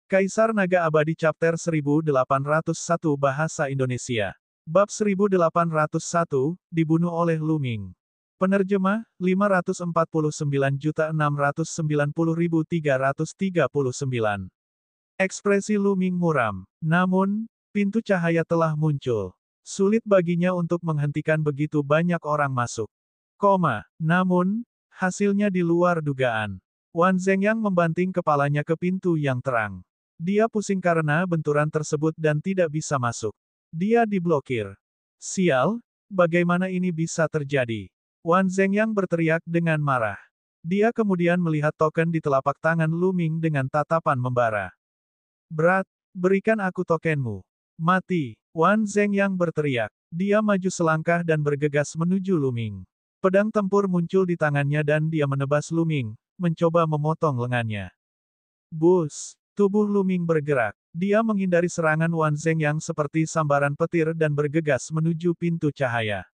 Kaisar Naga Abadi Chapter 1801 Bahasa Indonesia. Bab 1801, dibunuh oleh Luming. Penerjemah, 549.690.339. Ekspresi Luming muram. Namun, pintu cahaya telah muncul. Sulit baginya untuk menghentikan begitu banyak orang masuk. Namun, hasilnya di luar dugaan. Wan Zhengyang membanting kepalanya ke pintu yang terang. Dia pusing karena benturan tersebut dan tidak bisa masuk. Dia diblokir. Sial, bagaimana ini bisa terjadi? Wan Zhengyang berteriak dengan marah. Dia kemudian melihat token di telapak tangan Luming dengan tatapan membara. Berat, berikan aku tokenmu. Mati, Wan Zhengyang berteriak. Dia maju selangkah dan bergegas menuju Luming. Pedang tempur muncul di tangannya dan dia menebas Luming, mencoba memotong lengannya. Bus! Tubuh Luming bergerak. Dia menghindari serangan Wan Zhengyang seperti sambaran petir dan bergegas menuju pintu cahaya.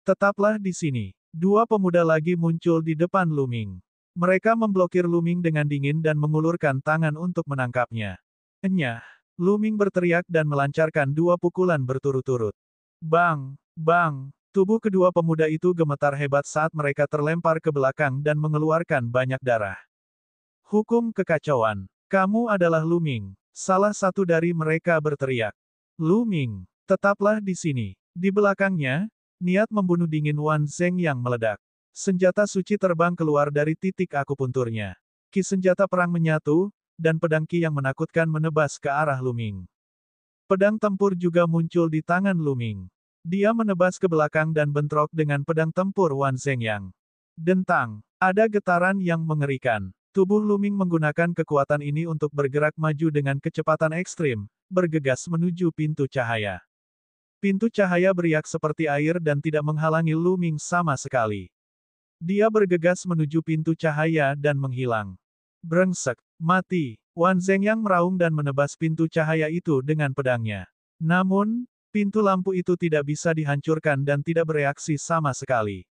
Tetaplah di sini. Dua pemuda lagi muncul di depan Luming. Mereka memblokir Luming dengan dingin dan mengulurkan tangan untuk menangkapnya. Enyah! Luming berteriak dan melancarkan dua pukulan berturut-turut. Bang! Bang! Tubuh kedua pemuda itu gemetar hebat saat mereka terlempar ke belakang dan mengeluarkan banyak darah. Hukum kekacauan. Kamu adalah Luming. Salah satu dari mereka berteriak. Luming, tetaplah di sini. Di belakangnya, niat membunuh dingin Wan Zhengyang meledak. Senjata suci terbang keluar dari titik akupunturnya. Ki senjata perang menyatu, dan pedang ki yang menakutkan menebas ke arah Luming. Pedang tempur juga muncul di tangan Luming. Dia menebas ke belakang dan bentrok dengan pedang tempur Wan Zhengyang. Dentang, ada getaran yang mengerikan. Tubuh Luming menggunakan kekuatan ini untuk bergerak maju dengan kecepatan ekstrim, bergegas menuju pintu cahaya. Pintu cahaya beriak seperti air dan tidak menghalangi Luming sama sekali. Dia bergegas menuju pintu cahaya dan menghilang. Brengsek, mati! Wan Zhengyang meraung dan menebas pintu cahaya itu dengan pedangnya. Namun, pintu lampu itu tidak bisa dihancurkan dan tidak bereaksi sama sekali.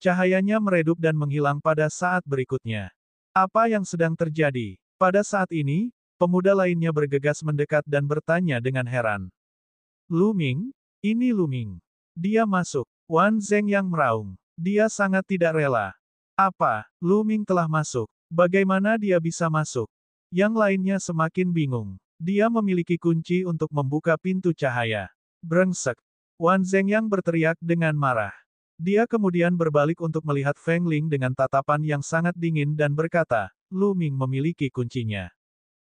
Cahayanya meredup dan menghilang pada saat berikutnya. Apa yang sedang terjadi? Pada saat ini, pemuda lainnya bergegas mendekat dan bertanya dengan heran. Luming? Ini Luming. Dia masuk. Wan Zhengyang meraung. Dia sangat tidak rela. Apa? Luming telah masuk. Bagaimana dia bisa masuk? Yang lainnya semakin bingung. Dia memiliki kunci untuk membuka pintu cahaya. Brengsek. Wan Zhengyang berteriak dengan marah. Dia kemudian berbalik untuk melihat Feng Ling dengan tatapan yang sangat dingin dan berkata, Luming memiliki kuncinya.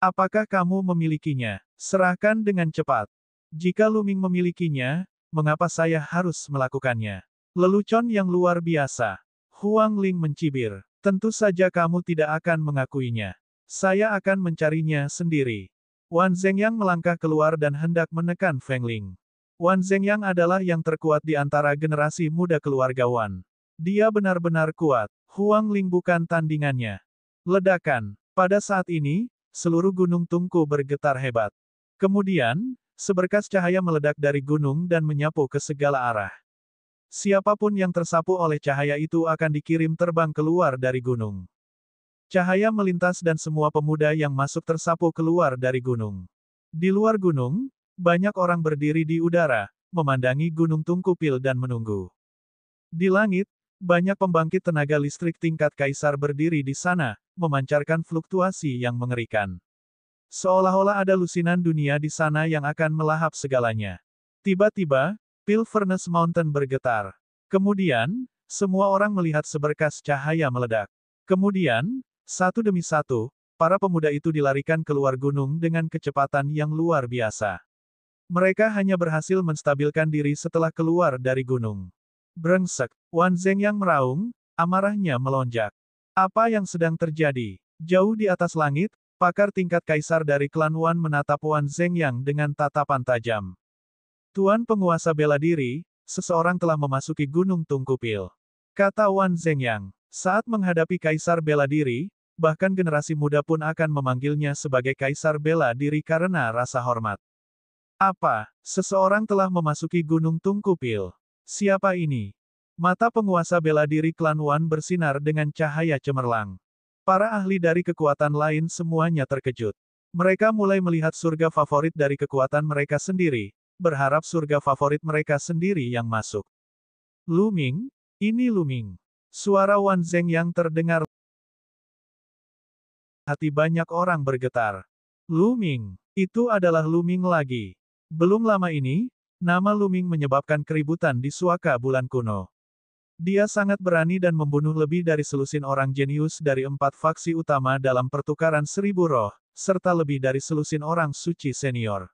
Apakah kamu memilikinya? Serahkan dengan cepat. Jika Luming memilikinya, mengapa saya harus melakukannya? Lelucon yang luar biasa. Huang Ling mencibir. Tentu saja kamu tidak akan mengakuinya. Saya akan mencarinya sendiri. Wan Zhengyang melangkah keluar dan hendak menekan Feng Ling. Wan Zhengyang adalah yang terkuat di antara generasi muda keluarga Wan. Dia benar-benar kuat. Huang Ling bukan tandingannya. Ledakan. Pada saat ini, seluruh gunung Tungku bergetar hebat. Kemudian, seberkas cahaya meledak dari gunung dan menyapu ke segala arah. Siapapun yang tersapu oleh cahaya itu akan dikirim terbang keluar dari gunung. Cahaya melintas dan semua pemuda yang masuk tersapu keluar dari gunung. Di luar gunung, banyak orang berdiri di udara, memandangi Gunung Tungkupil dan menunggu. Di langit, banyak pembangkit tenaga listrik tingkat kaisar berdiri di sana, memancarkan fluktuasi yang mengerikan. Seolah-olah ada lusinan dunia di sana yang akan melahap segalanya. Tiba-tiba, Pil Furnace Mountain bergetar. Kemudian, semua orang melihat seberkas cahaya meledak. Kemudian, satu demi satu, para pemuda itu dilarikan keluar gunung dengan kecepatan yang luar biasa. Mereka hanya berhasil menstabilkan diri setelah keluar dari gunung. Brengsek, Wan Zhengyang meraung, amarahnya melonjak. Apa yang sedang terjadi? Jauh di atas langit, pakar tingkat kaisar dari klan Wan menatap Wan Zhengyang dengan tatapan tajam. Tuan penguasa bela diri, seseorang telah memasuki Gunung Tungkupil. Kata Wan Zhengyang, saat menghadapi kaisar bela diri, bahkan generasi muda pun akan memanggilnya sebagai kaisar bela diri karena rasa hormat. Apa? Seseorang telah memasuki Gunung Tungkupil. Siapa ini? Mata penguasa bela diri klan Wan bersinar dengan cahaya cemerlang. Para ahli dari kekuatan lain semuanya terkejut. Mereka mulai melihat surga favorit dari kekuatan mereka sendiri, berharap surga favorit mereka sendiri yang masuk. Lu Ming, ini Lu Ming. Suara Wan Zeng yang terdengar. Hati banyak orang bergetar. Lu Ming, itu adalah Lu Ming lagi. Belum lama ini, nama Lu Ming menyebabkan keributan di Suaka bulan kuno. Dia sangat berani dan membunuh lebih dari selusin orang jenius dari 4 faksi utama dalam pertukaran 1000 roh, serta lebih dari selusin orang suci senior.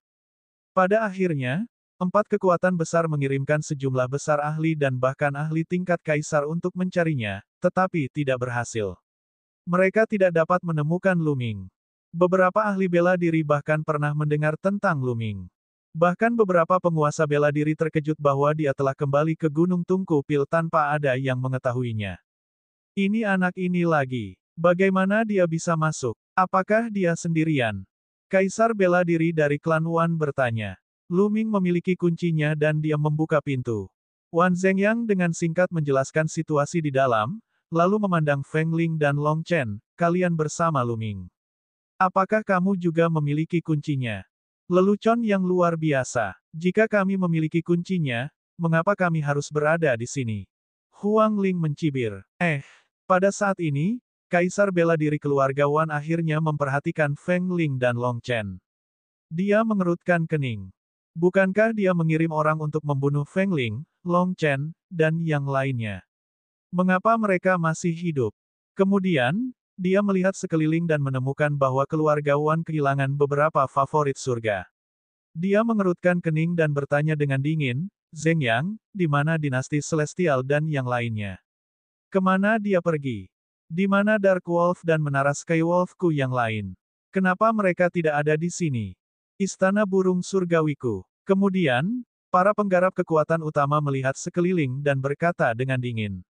Pada akhirnya, 4 kekuatan besar mengirimkan sejumlah besar ahli dan bahkan ahli tingkat kaisar untuk mencarinya, tetapi tidak berhasil. Mereka tidak dapat menemukan Lu Ming. Beberapa ahli bela diri bahkan pernah mendengar tentang Lu Ming. Bahkan beberapa penguasa bela diri terkejut bahwa dia telah kembali ke Gunung Tungku Pil tanpa ada yang mengetahuinya. Ini anak ini lagi. Bagaimana dia bisa masuk? Apakah dia sendirian? Kaisar bela diri dari klan Wan bertanya. Lu Ming memiliki kuncinya dan dia membuka pintu. Wan Zhengyang dengan singkat menjelaskan situasi di dalam, lalu memandang Feng Ling dan Long Chen, kalian bersama Lu Ming. Apakah kamu juga memiliki kuncinya? Lelucon yang luar biasa. Jika kami memiliki kuncinya, mengapa kami harus berada di sini? Huang Ling mencibir. Pada saat ini, Kaisar bela diri keluarga Wan akhirnya memperhatikan Feng Ling dan Long Chen. Dia mengerutkan kening. Bukankah dia mengirim orang untuk membunuh Feng Ling, Long Chen, dan yang lainnya? Mengapa mereka masih hidup? Kemudian, dia melihat sekeliling dan menemukan bahwa keluarga Wan kehilangan beberapa favorit surga. Dia mengerutkan kening dan bertanya dengan dingin, Zheng Yang, di mana dinasti Celestial dan yang lainnya? Kemana dia pergi? Di mana Dark Wolf dan Menara Skywolfku yang lain? Kenapa mereka tidak ada di sini? Istana Burung Surgawiku. Kemudian, para penggarap kekuatan utama melihat sekeliling dan berkata dengan dingin.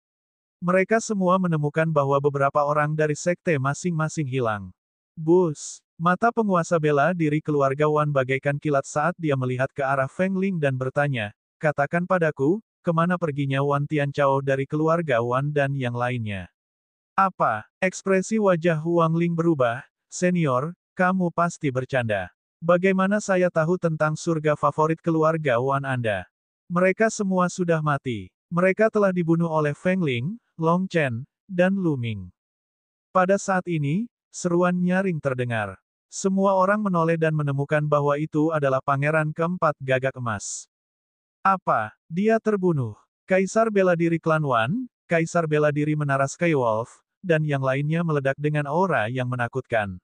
Mereka semua menemukan bahwa beberapa orang dari sekte masing-masing hilang. Bus, mata penguasa bela diri keluarga Wan bagaikan kilat saat dia melihat ke arah Feng Ling dan bertanya, katakan padaku, kemana perginya Wan Tianchao dari keluarga Wan dan yang lainnya? Apa? Ekspresi wajah Huang Ling berubah, senior, kamu pasti bercanda. Bagaimana saya tahu tentang surga favorit keluarga Wan Anda? Mereka semua sudah mati. Mereka telah dibunuh oleh Feng Ling, Long Chen, dan Lu Ming. Pada saat ini, seruan nyaring terdengar. Semua orang menoleh dan menemukan bahwa itu adalah pangeran keempat gagak emas. Apa? Dia terbunuh. Kaisar bela diri klan Wan, Kaisar bela diri Menara Skywolf, dan yang lainnya meledak dengan aura yang menakutkan.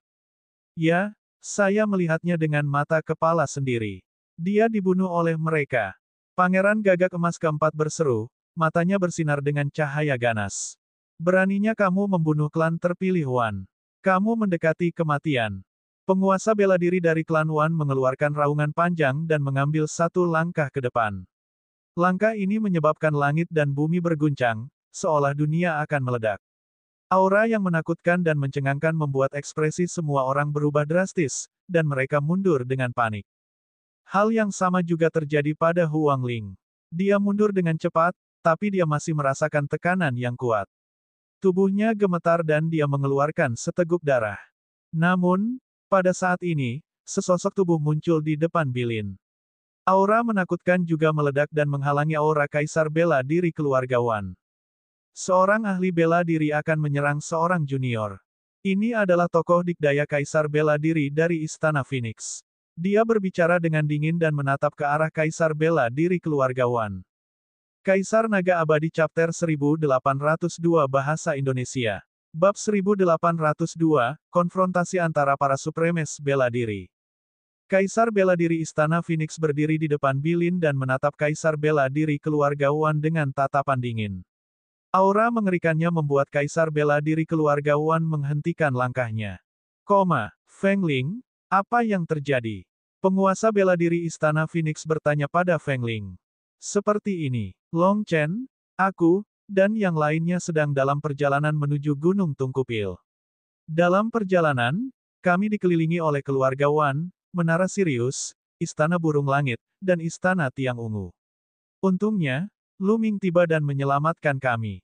Ya, saya melihatnya dengan mata kepala sendiri. Dia dibunuh oleh mereka. Pangeran gagak emas keempat berseru, matanya bersinar dengan cahaya ganas. Beraninya kamu membunuh klan terpilih Wan. Kamu mendekati kematian. Penguasa bela diri dari klan Wan mengeluarkan raungan panjang dan mengambil satu langkah ke depan. Langkah ini menyebabkan langit dan bumi berguncang, seolah dunia akan meledak. Aura yang menakutkan dan mencengangkan membuat ekspresi semua orang berubah drastis, dan mereka mundur dengan panik. Hal yang sama juga terjadi pada Huang Ling. Dia mundur dengan cepat, tapi dia masih merasakan tekanan yang kuat. Tubuhnya gemetar dan dia mengeluarkan seteguk darah. Namun, pada saat ini, sesosok tubuh muncul di depan Bilin. Aura menakutkan juga meledak dan menghalangi aura Kaisar bela diri keluarga Wan. Seorang ahli bela diri akan menyerang seorang junior. Ini adalah tokoh dikdaya Kaisar bela diri dari Istana Phoenix. Dia berbicara dengan dingin dan menatap ke arah Kaisar bela diri keluarga Wan. Kaisar Naga Abadi Chapter 1802 Bahasa Indonesia. Bab 1802, Konfrontasi antara para Supremes bela diri. Kaisar bela diri Istana Phoenix berdiri di depan Bilin dan menatap Kaisar bela diri keluarga Wan dengan tatapan dingin. Aura mengerikannya membuat Kaisar bela diri keluarga Wan menghentikan langkahnya. Feng Ling, apa yang terjadi? Penguasa bela diri Istana Phoenix bertanya pada Feng Ling. Seperti ini, Long Chen, aku, dan yang lainnya sedang dalam perjalanan menuju Gunung Tungkupil. Dalam perjalanan, kami dikelilingi oleh keluarga Wan, Menara Sirius, Istana Burung Langit, dan Istana Tiang Ungu. Untungnya, Lu Ming tiba dan menyelamatkan kami.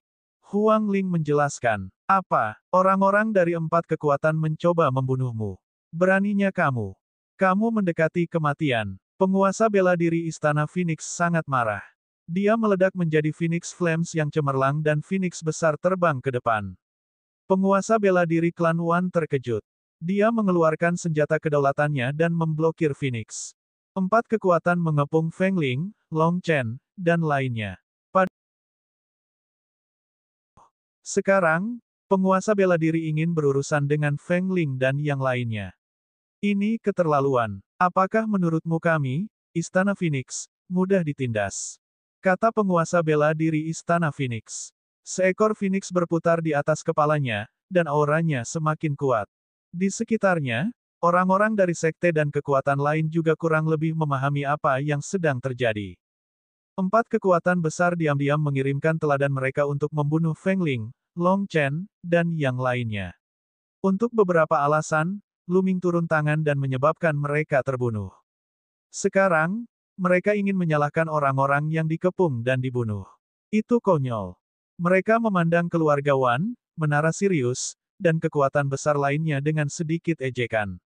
Huang Ling menjelaskan, apa, orang-orang dari 4 kekuatan mencoba membunuhmu? Beraninya kamu. Kamu mendekati kematian. Penguasa bela diri Istana Phoenix sangat marah. Dia meledak menjadi Phoenix Flames yang cemerlang dan Phoenix besar terbang ke depan. Penguasa bela diri klan Wan terkejut. Dia mengeluarkan senjata kedaulatannya dan memblokir Phoenix. 4 kekuatan mengepung Feng Ling, Long Chen, dan lainnya. Sekarang, penguasa bela diri ingin berurusan dengan Feng Ling dan yang lainnya. Ini keterlaluan. Apakah menurutmu kami, Istana Phoenix, mudah ditindas? Kata penguasa bela diri Istana Phoenix. Seekor Phoenix berputar di atas kepalanya, dan auranya semakin kuat. Di sekitarnya, orang-orang dari sekte dan kekuatan lain juga kurang lebih memahami apa yang sedang terjadi. 4 kekuatan besar diam-diam mengirimkan teladan mereka untuk membunuh Feng Ling, Long Chen, dan yang lainnya. Untuk beberapa alasan, Lu Ming turun tangan dan menyebabkan mereka terbunuh. Sekarang, mereka ingin menyalahkan orang-orang yang dikepung dan dibunuh. Itu konyol. Mereka memandang keluarga Wan, Menara Sirius, dan kekuatan besar lainnya dengan sedikit ejekan.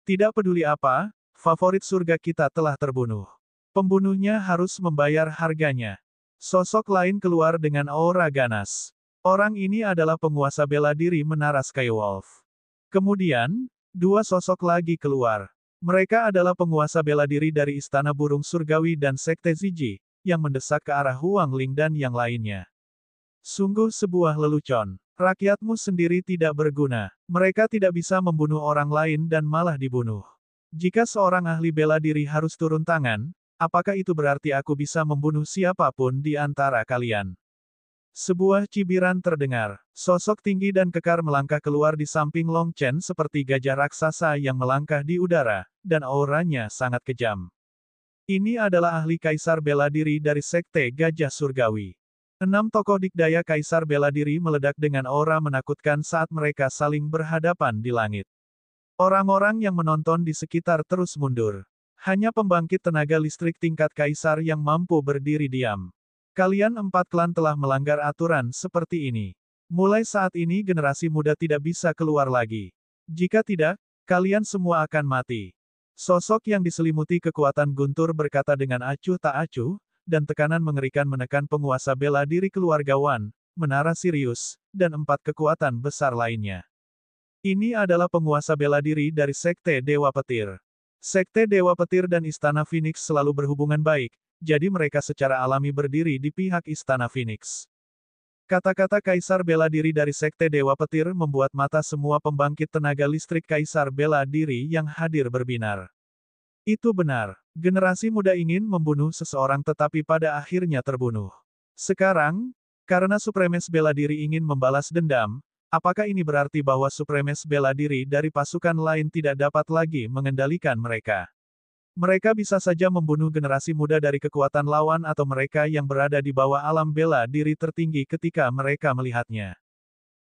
Tidak peduli apa, favorit surga kita telah terbunuh. Pembunuhnya harus membayar harganya. Sosok lain keluar dengan aura ganas. Orang ini adalah penguasa bela diri Menara Skywolf. Kemudian, 2 sosok lagi keluar. Mereka adalah penguasa bela diri dari Istana Burung Surgawi dan Sekte Ziji, yang mendesak ke arah Huang Ling dan yang lainnya. Sungguh sebuah lelucon. Rakyatmu sendiri tidak berguna. Mereka tidak bisa membunuh orang lain dan malah dibunuh. Jika seorang ahli bela diri harus turun tangan, apakah itu berarti aku bisa membunuh siapapun di antara kalian? Sebuah cibiran terdengar. Sosok tinggi dan kekar melangkah keluar di samping Long Chen seperti gajah raksasa yang melangkah di udara, dan auranya sangat kejam. Ini adalah ahli kaisar bela diri dari Sekte Gajah Surgawi. 6 tokoh dikdaya kaisar bela diri meledak dengan aura menakutkan saat mereka saling berhadapan di langit. Orang-orang yang menonton di sekitar terus mundur. Hanya pembangkit tenaga listrik tingkat kaisar yang mampu berdiri diam. Kalian 4 klan telah melanggar aturan seperti ini. Mulai saat ini generasi muda tidak bisa keluar lagi. Jika tidak, kalian semua akan mati. Sosok yang diselimuti kekuatan guntur berkata dengan acuh tak acuh, dan tekanan mengerikan menekan penguasa bela diri keluarga Wan, Menara Sirius, dan 4 kekuatan besar lainnya. Ini adalah penguasa bela diri dari Sekte Dewa Petir. Sekte Dewa Petir dan Istana Phoenix selalu berhubungan baik, jadi mereka secara alami berdiri di pihak Istana Phoenix. Kata-kata Kaisar bela diri dari Sekte Dewa Petir membuat mata semua pembangkit tenaga listrik Kaisar bela diri yang hadir berbinar. Itu benar. Generasi muda ingin membunuh seseorang tetapi pada akhirnya terbunuh. Sekarang, karena Supremes bela diri ingin membalas dendam, apakah ini berarti bahwa Supremes bela diri dari pasukan lain tidak dapat lagi mengendalikan mereka? Mereka bisa saja membunuh generasi muda dari kekuatan lawan atau mereka yang berada di bawah alam bela diri tertinggi ketika mereka melihatnya.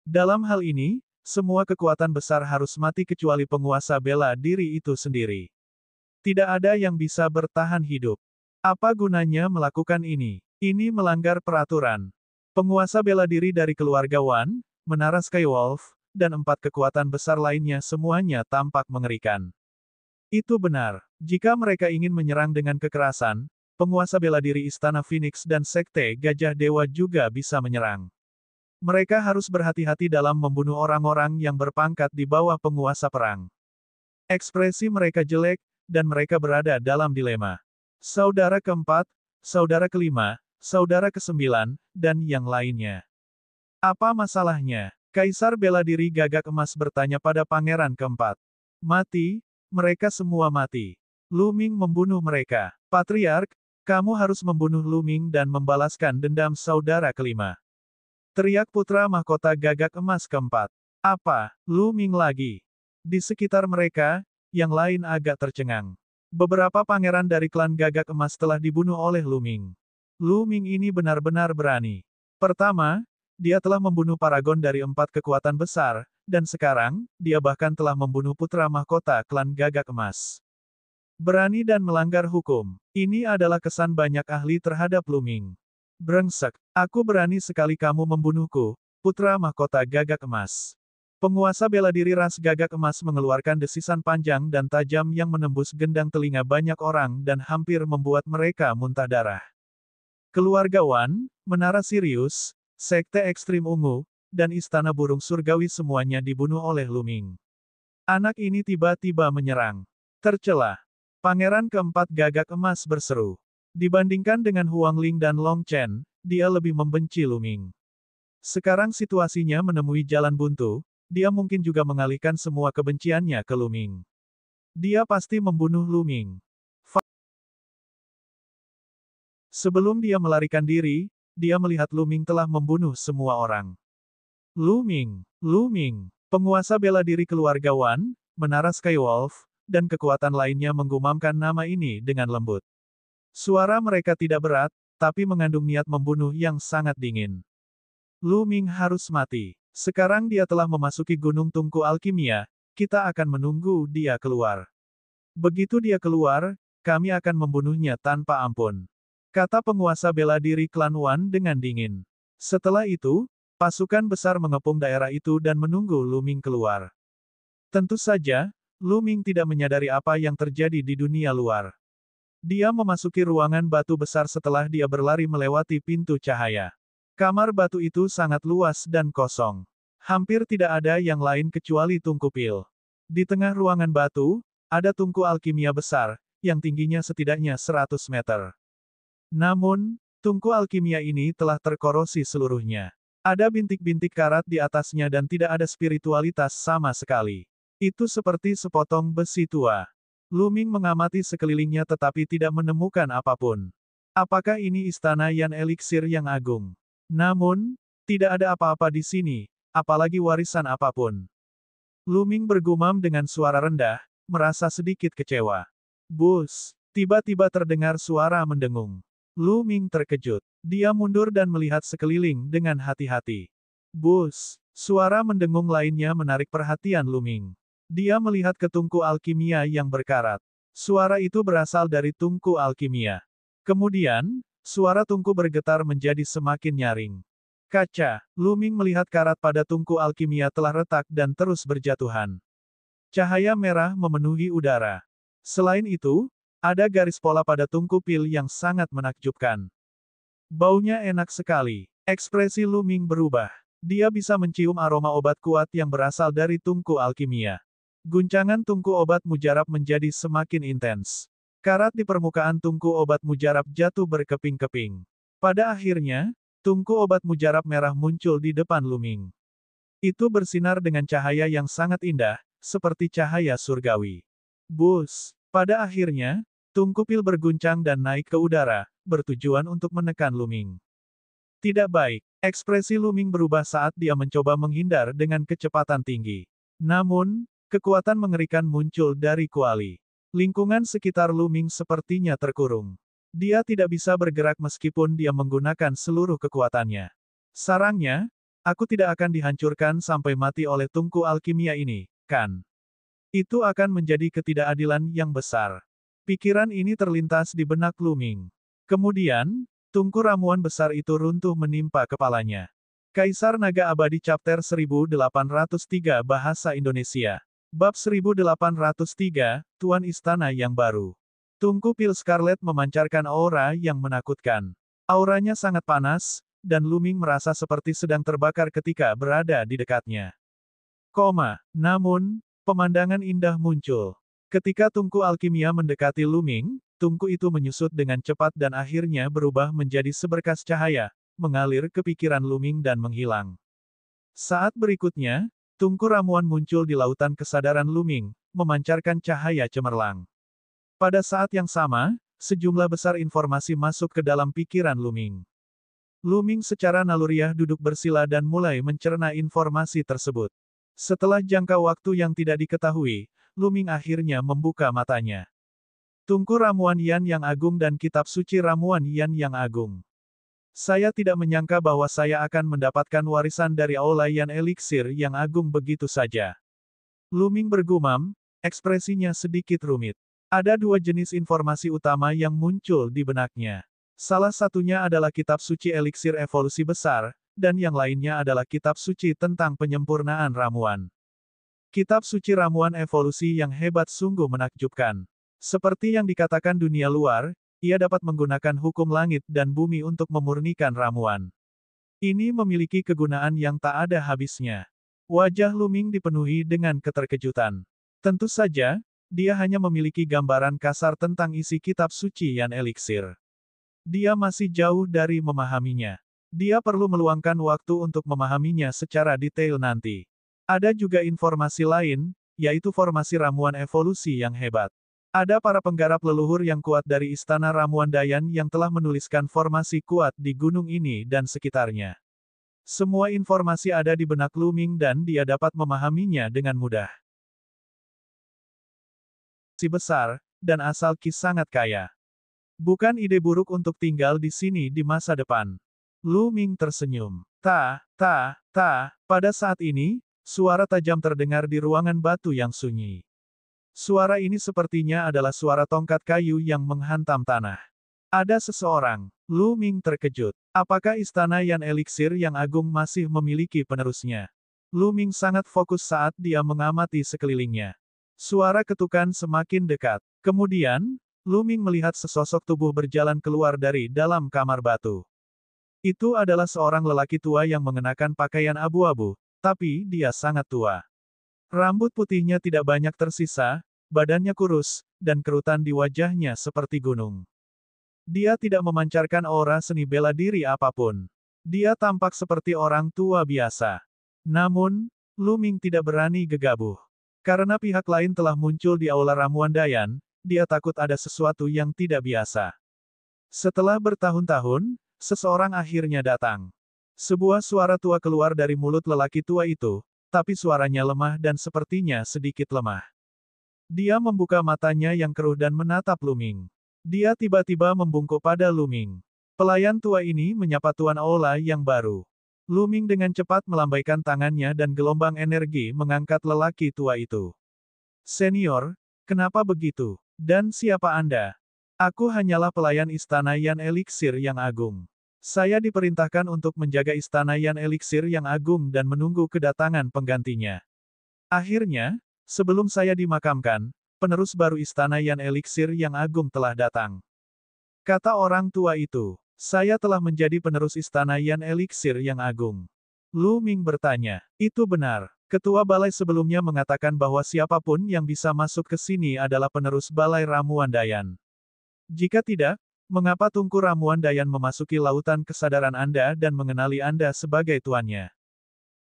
Dalam hal ini, semua kekuatan besar harus mati kecuali penguasa bela diri itu sendiri. Tidak ada yang bisa bertahan hidup. Apa gunanya melakukan ini? Ini melanggar peraturan. Penguasa bela diri dari keluarga Wan, Menara Skywolf, dan 4 kekuatan besar lainnya semuanya tampak mengerikan. Itu benar. Jika mereka ingin menyerang dengan kekerasan, penguasa bela diri Istana Phoenix dan Sekte Gajah Dewa juga bisa menyerang. Mereka harus berhati-hati dalam membunuh orang-orang yang berpangkat di bawah penguasa perang. Ekspresi mereka jelek, dan mereka berada dalam dilema. Saudara keempat, saudara kelima, saudara kesembilan, dan yang lainnya. Apa masalahnya? Kaisar bela diri Gagak Emas bertanya pada pangeran keempat. Mati, mereka semua mati. Lu Ming membunuh mereka. Patriark, kamu harus membunuh Lu Ming dan membalaskan dendam saudara kelima. Teriak putra mahkota Gagak Emas keempat. Apa, Lu Ming lagi? Di sekitar mereka, yang lain agak tercengang. Beberapa pangeran dari klan Gagak Emas telah dibunuh oleh Lu Ming. Lu Ming ini benar-benar berani. Pertama, dia telah membunuh paragon dari 4 kekuatan besar, dan sekarang, dia bahkan telah membunuh putra mahkota klan Gagak Emas. Berani dan melanggar hukum. Ini adalah kesan banyak ahli terhadap Lu Ming. Brengsek, aku berani sekali kamu membunuhku, putra mahkota Gagak Emas. Penguasa bela diri ras gagak emas mengeluarkan desisan panjang dan tajam yang menembus gendang telinga banyak orang dan hampir membuat mereka muntah darah. Keluarga Wan, Menara Sirius, Sekte Ekstrim Ungu, dan Istana Burung Surgawi semuanya dibunuh oleh Lu Ming. Anak ini tiba-tiba menyerang. Tercela. Pangeran keempat gagak emas berseru. Dibandingkan dengan Huang Ling dan Long Chen, dia lebih membenci Lu Ming. Sekarang situasinya menemui jalan buntu, dia mungkin juga mengalihkan semua kebenciannya ke Lu Ming. Dia pasti membunuh Lu Ming. Sebelum dia melarikan diri, dia melihat Lu Ming telah membunuh semua orang. Lu Ming, penguasa bela diri keluarga Wan, Menara Skywolf, dan kekuatan lainnya menggumamkan nama ini dengan lembut. Suara mereka tidak berat, tapi mengandung niat membunuh yang sangat dingin. Lu Ming harus mati. Sekarang dia telah memasuki Gunung Tungku Alkimia, kita akan menunggu dia keluar. Begitu dia keluar, kami akan membunuhnya tanpa ampun. Kata penguasa bela diri klan Wan dengan dingin. Setelah itu, pasukan besar mengepung daerah itu dan menunggu Lu Ming keluar. Tentu saja, Lu Ming tidak menyadari apa yang terjadi di dunia luar. Dia memasuki ruangan batu besar setelah dia berlari melewati pintu cahaya. Kamar batu itu sangat luas dan kosong. Hampir tidak ada yang lain kecuali tungku pil. Di tengah ruangan batu, ada tungku alkimia besar, yang tingginya setidaknya 100 meter. Namun, tungku alkimia ini telah terkorosi seluruhnya. Ada bintik-bintik karat di atasnya dan tidak ada spiritualitas sama sekali. Itu seperti sepotong besi tua. Lu Ming mengamati sekelilingnya tetapi tidak menemukan apapun. Apakah ini istana Yan Eliksir yang agung? Namun, tidak ada apa-apa di sini, apalagi warisan apapun. Lu Ming bergumam dengan suara rendah, merasa sedikit kecewa. Bus! Tiba-tiba terdengar suara mendengung. Lu Ming terkejut. Dia mundur dan melihat sekeliling dengan hati-hati. Bus! Suara mendengung lainnya menarik perhatian Lu Ming. Dia melihat ke tungku alkimia yang berkarat. Suara itu berasal dari tungku alkimia. Kemudian, suara tungku bergetar menjadi semakin nyaring. Kaca, Lu Ming melihat karat pada tungku alkimia telah retak dan terus berjatuhan. Cahaya merah memenuhi udara. Selain itu, ada garis pola pada tungku pil yang sangat menakjubkan. Baunya enak sekali. Ekspresi Lu Ming berubah. Dia bisa mencium aroma obat kuat yang berasal dari tungku alkimia. Guncangan tungku obat mujarab menjadi semakin intens. Karat di permukaan tungku obat mujarab jatuh berkeping-keping. Pada akhirnya, tungku obat mujarab merah muncul di depan Lu Ming. Itu bersinar dengan cahaya yang sangat indah, seperti cahaya surgawi. Bus! Pada akhirnya, tungku pil berguncang dan naik ke udara, bertujuan untuk menekan Lu Ming. Tidak baik. Ekspresi Lu Ming berubah saat dia mencoba menghindar dengan kecepatan tinggi. Namun, kekuatan mengerikan muncul dari kuali. Lingkungan sekitar Lu Ming sepertinya terkurung. Dia tidak bisa bergerak meskipun dia menggunakan seluruh kekuatannya. Sarangnya, aku tidak akan dihancurkan sampai mati oleh tungku alkimia ini, kan? Itu akan menjadi ketidakadilan yang besar. Pikiran ini terlintas di benak Lu Ming. Kemudian, tungku ramuan besar itu runtuh menimpa kepalanya. Kaisar Naga Abadi Chapter 1803 Bahasa Indonesia. Bab 1803, Tuan Istana yang Baru. Tungku pil Scarlet memancarkan aura yang menakutkan. Auranya sangat panas, dan Lu Ming merasa seperti sedang terbakar ketika berada di dekatnya. Namun, pemandangan indah muncul. Ketika tungku alkimia mendekati Lu Ming, tungku itu menyusut dengan cepat dan akhirnya berubah menjadi seberkas cahaya, mengalir ke pikiran Lu Ming dan menghilang. Saat berikutnya, tungku ramuan muncul di lautan kesadaran Lu Ming, memancarkan cahaya cemerlang. Pada saat yang sama, sejumlah besar informasi masuk ke dalam pikiran Lu Ming. Lu Ming secara naluriah duduk bersila dan mulai mencerna informasi tersebut. Setelah jangka waktu yang tidak diketahui, Lu Ming akhirnya membuka matanya. Tungku ramuan Yan yang agung dan kitab suci ramuan Yan yang agung. Saya tidak menyangka bahwa saya akan mendapatkan warisan dari Aula Yan Eliksir yang agung begitu saja. Lu Ming bergumam, ekspresinya sedikit rumit. Ada dua jenis informasi utama yang muncul di benaknya. Salah satunya adalah kitab suci eliksir evolusi besar, dan yang lainnya adalah kitab suci tentang penyempurnaan ramuan. Kitab suci ramuan evolusi yang hebat sungguh menakjubkan. Seperti yang dikatakan dunia luar, ia dapat menggunakan hukum langit dan bumi untuk memurnikan ramuan. Ini memiliki kegunaan yang tak ada habisnya. Wajah Lu Ming dipenuhi dengan keterkejutan. Tentu saja, dia hanya memiliki gambaran kasar tentang isi kitab suci Yan Elixir. Dia masih jauh dari memahaminya. Dia perlu meluangkan waktu untuk memahaminya secara detail nanti. Ada juga informasi lain, yaitu formasi ramuan evolusi yang hebat. Ada para penggarap leluhur yang kuat dari Istana Ramuan Dayan yang telah menuliskan formasi kuat di gunung ini dan sekitarnya. Semua informasi ada di benak Lu Ming dan dia dapat memahaminya dengan mudah. Si besar, dan asal Qi sangat kaya. Bukan ide buruk untuk tinggal di sini di masa depan. Lu Ming tersenyum. Pada saat ini, suara tajam terdengar di ruangan batu yang sunyi. Suara ini sepertinya adalah suara tongkat kayu yang menghantam tanah. Ada seseorang. Lu Ming terkejut. Apakah istana Yan Elixir yang agung masih memiliki penerusnya? Lu Ming sangat fokus saat dia mengamati sekelilingnya. Suara ketukan semakin dekat. Kemudian, Lu Ming melihat sesosok tubuh berjalan keluar dari dalam kamar batu. Itu adalah seorang lelaki tua yang mengenakan pakaian abu-abu, tapi dia sangat tua. Rambut putihnya tidak banyak tersisa, badannya kurus, dan kerutan di wajahnya seperti gunung. Dia tidak memancarkan aura seni bela diri apapun. Dia tampak seperti orang tua biasa. Namun, Lu Ming tidak berani gegabah. Karena pihak lain telah muncul di aula ramuan Dayan, dia takut ada sesuatu yang tidak biasa. Setelah bertahun-tahun, seseorang akhirnya datang. Sebuah suara tua keluar dari mulut lelaki tua itu, tapi suaranya lemah dan sepertinya sedikit lemah. Dia membuka matanya yang keruh dan menatap Lu Ming. Dia tiba-tiba membungkuk pada Lu Ming. Pelayan tua ini menyapa tuan aula yang baru. Lu Ming dengan cepat melambaikan tangannya dan gelombang energi mengangkat lelaki tua itu. Senior, kenapa begitu? Dan siapa Anda? Aku hanyalah pelayan istana Yan Elixir yang agung. Saya diperintahkan untuk menjaga istana Yan Elixir yang agung dan menunggu kedatangan penggantinya. Akhirnya, sebelum saya dimakamkan, penerus baru istana Yan Elixir yang agung telah datang. Kata orang tua itu, saya telah menjadi penerus istana Yan Elixir yang agung. Lu Ming bertanya, itu benar. Ketua balai sebelumnya mengatakan bahwa siapapun yang bisa masuk ke sini adalah penerus balai ramuan Dayan. Jika tidak, mengapa Tungku Ramuan Dayan memasuki lautan kesadaran Anda dan mengenali Anda sebagai tuannya?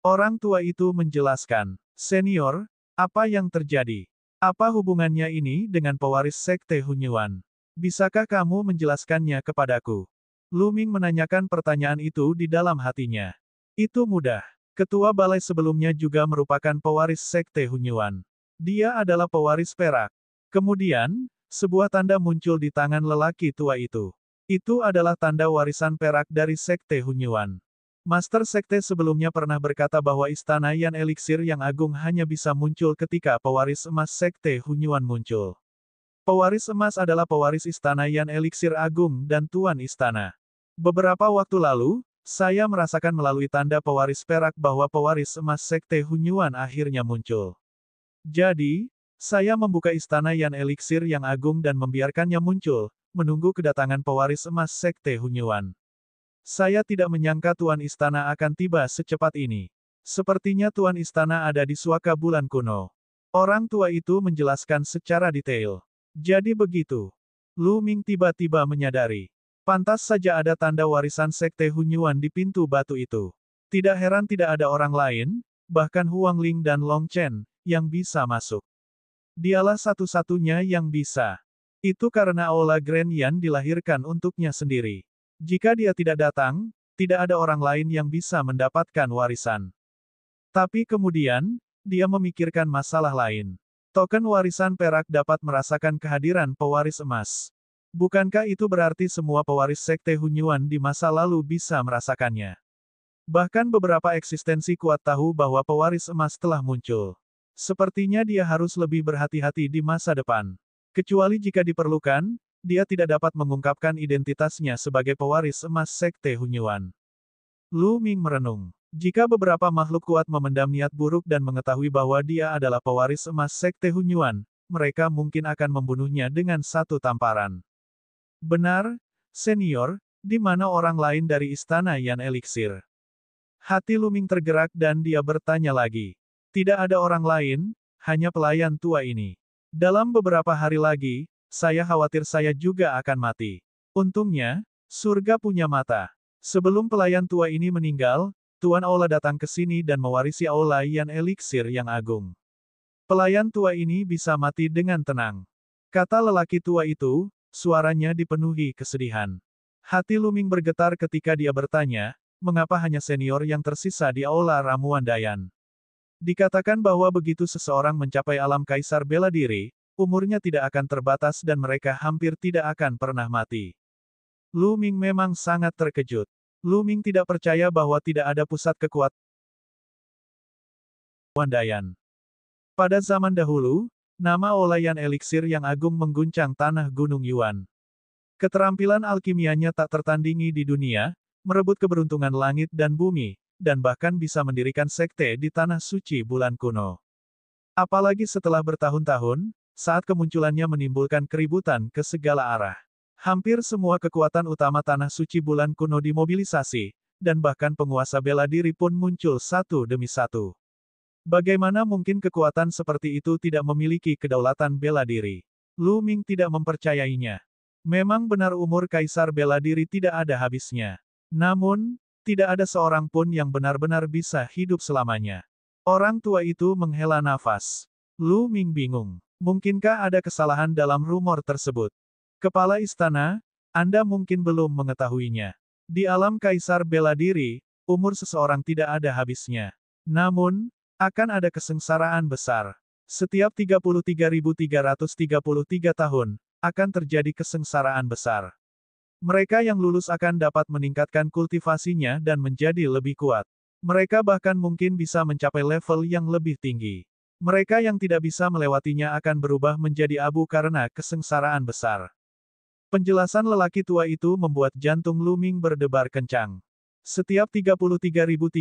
Orang tua itu menjelaskan, Senior, apa yang terjadi? Apa hubungannya ini dengan pewaris Sekte Hunyuan? Bisakah kamu menjelaskannya kepadaku? Lu Ming menanyakan pertanyaan itu di dalam hatinya. Itu mudah. Ketua balai sebelumnya juga merupakan pewaris Sekte Hunyuan. Dia adalah pewaris perak. Kemudian, sebuah tanda muncul di tangan lelaki tua itu. Itu adalah tanda warisan perak dari Sekte Hunyuan. Master Sekte sebelumnya pernah berkata bahwa istana Yan Elixir yang agung hanya bisa muncul ketika pewaris emas Sekte Hunyuan muncul. Pewaris emas adalah pewaris istana Yan Elixir agung dan tuan istana. Beberapa waktu lalu, saya merasakan melalui tanda pewaris perak bahwa pewaris emas Sekte Hunyuan akhirnya muncul. Jadi, saya membuka istana Yan Elixir yang agung dan membiarkannya muncul, menunggu kedatangan pewaris emas Sekte Hunyuan. Saya tidak menyangka tuan istana akan tiba secepat ini. Sepertinya tuan istana ada di suaka bulan kuno. Orang tua itu menjelaskan secara detail. Jadi begitu. Lu Ming tiba-tiba menyadari. Pantas saja ada tanda warisan Sekte Hunyuan di pintu batu itu. Tidak heran tidak ada orang lain, bahkan Huang Ling dan Long Chen, yang bisa masuk. Dialah satu-satunya yang bisa. Itu karena Aula Grand Yan dilahirkan untuknya sendiri. Jika dia tidak datang, tidak ada orang lain yang bisa mendapatkan warisan. Tapi kemudian, dia memikirkan masalah lain. Token warisan perak dapat merasakan kehadiran pewaris emas. Bukankah itu berarti semua pewaris Sekte Hunyuan di masa lalu bisa merasakannya? Bahkan beberapa eksistensi kuat tahu bahwa pewaris emas telah muncul. Sepertinya dia harus lebih berhati-hati di masa depan. Kecuali jika diperlukan, dia tidak dapat mengungkapkan identitasnya sebagai pewaris emas Sekte Hunyuan. Lu Ming merenung. Jika beberapa makhluk kuat memendam niat buruk dan mengetahui bahwa dia adalah pewaris emas Sekte Hunyuan, mereka mungkin akan membunuhnya dengan satu tamparan. Benar, senior, di mana orang lain dari istana Yan Elixir? Hati Lu Ming tergerak dan dia bertanya lagi. Tidak ada orang lain, hanya pelayan tua ini. Dalam beberapa hari lagi, saya khawatir saya juga akan mati. Untungnya, surga punya mata. Sebelum pelayan tua ini meninggal, Tuan Aula datang ke sini dan mewarisi Aula Yan Elixir yang agung. Pelayan tua ini bisa mati dengan tenang. Kata lelaki tua itu, suaranya dipenuhi kesedihan. Hati Lu Ming bergetar ketika dia bertanya, mengapa hanya senior yang tersisa di Aula Ramuan Dayan? Dikatakan bahwa begitu seseorang mencapai alam kaisar bela diri, umurnya tidak akan terbatas dan mereka hampir tidak akan pernah mati. Lu Ming memang sangat terkejut. Lu Ming tidak percaya bahwa tidak ada pusat kekuatan Dayan. Pada zaman dahulu, nama Olayan Elixir yang agung mengguncang tanah Gunung Yuan. Keterampilan alkimianya tak tertandingi di dunia, merebut keberuntungan langit dan bumi, dan bahkan bisa mendirikan sekte di tanah suci bulan kuno. Apalagi setelah bertahun-tahun, saat kemunculannya menimbulkan keributan ke segala arah. Hampir semua kekuatan utama tanah suci bulan kuno dimobilisasi, dan bahkan penguasa bela diri pun muncul satu demi satu. Bagaimana mungkin kekuatan seperti itu tidak memiliki kedaulatan bela diri? Lu Ming tidak mempercayainya. Memang benar umur kaisar bela diri tidak ada habisnya. Namun, tidak ada seorang pun yang benar-benar bisa hidup selamanya. Orang tua itu menghela nafas. Lu Ming bingung. Mungkinkah ada kesalahan dalam rumor tersebut? Kepala istana, Anda mungkin belum mengetahuinya. Di alam kaisar bela diri, umur seseorang tidak ada habisnya. Namun, akan ada kesengsaraan besar. Setiap 33.333 tahun, akan terjadi kesengsaraan besar. Mereka yang lulus akan dapat meningkatkan kultivasinya dan menjadi lebih kuat. Mereka bahkan mungkin bisa mencapai level yang lebih tinggi. Mereka yang tidak bisa melewatinya akan berubah menjadi abu karena kesengsaraan besar. Penjelasan lelaki tua itu membuat jantung Lu Ming berdebar kencang. Setiap 33.333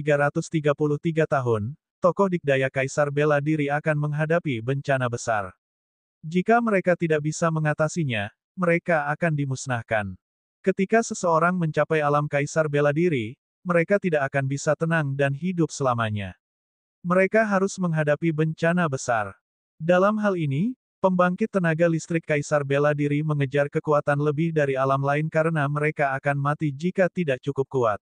tahun, tokoh dikdaya kaisar bela diri akan menghadapi bencana besar. Jika mereka tidak bisa mengatasinya, mereka akan dimusnahkan. Ketika seseorang mencapai alam kaisar bela diri, mereka tidak akan bisa tenang dan hidup selamanya. Mereka harus menghadapi bencana besar. Dalam hal ini, pembangkit tenaga listrik kaisar bela diri mengejar kekuatan lebih dari alam lain karena mereka akan mati jika tidak cukup kuat.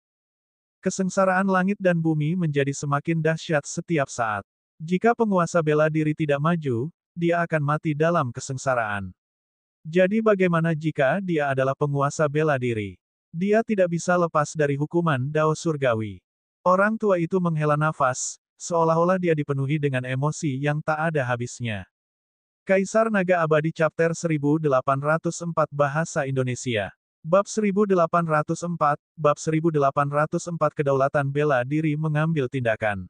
Kesengsaraan langit dan bumi menjadi semakin dahsyat setiap saat. Jika penguasa bela diri tidak maju, dia akan mati dalam kesengsaraan. Jadi bagaimana jika dia adalah penguasa bela diri? Dia tidak bisa lepas dari hukuman Dao Surgawi. Orang tua itu menghela nafas, seolah-olah dia dipenuhi dengan emosi yang tak ada habisnya. Kaisar Naga Abadi Chapter 1804 Bahasa Indonesia. Bab 1804, Bab 1804 Kedaulatan Bela Diri mengambil tindakan.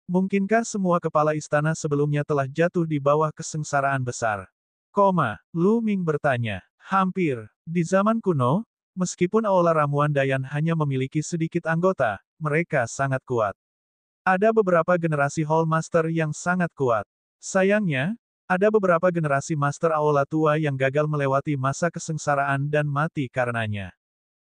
Mungkinkah semua kepala istana sebelumnya telah jatuh di bawah kesengsaraan besar? Lu Ming bertanya. Hampir. Di zaman kuno, meskipun Aula Ramuan Dayan hanya memiliki sedikit anggota, mereka sangat kuat. Ada beberapa generasi Hall Master yang sangat kuat. Sayangnya, ada beberapa generasi Master Aula tua yang gagal melewati masa kesengsaraan dan mati karenanya.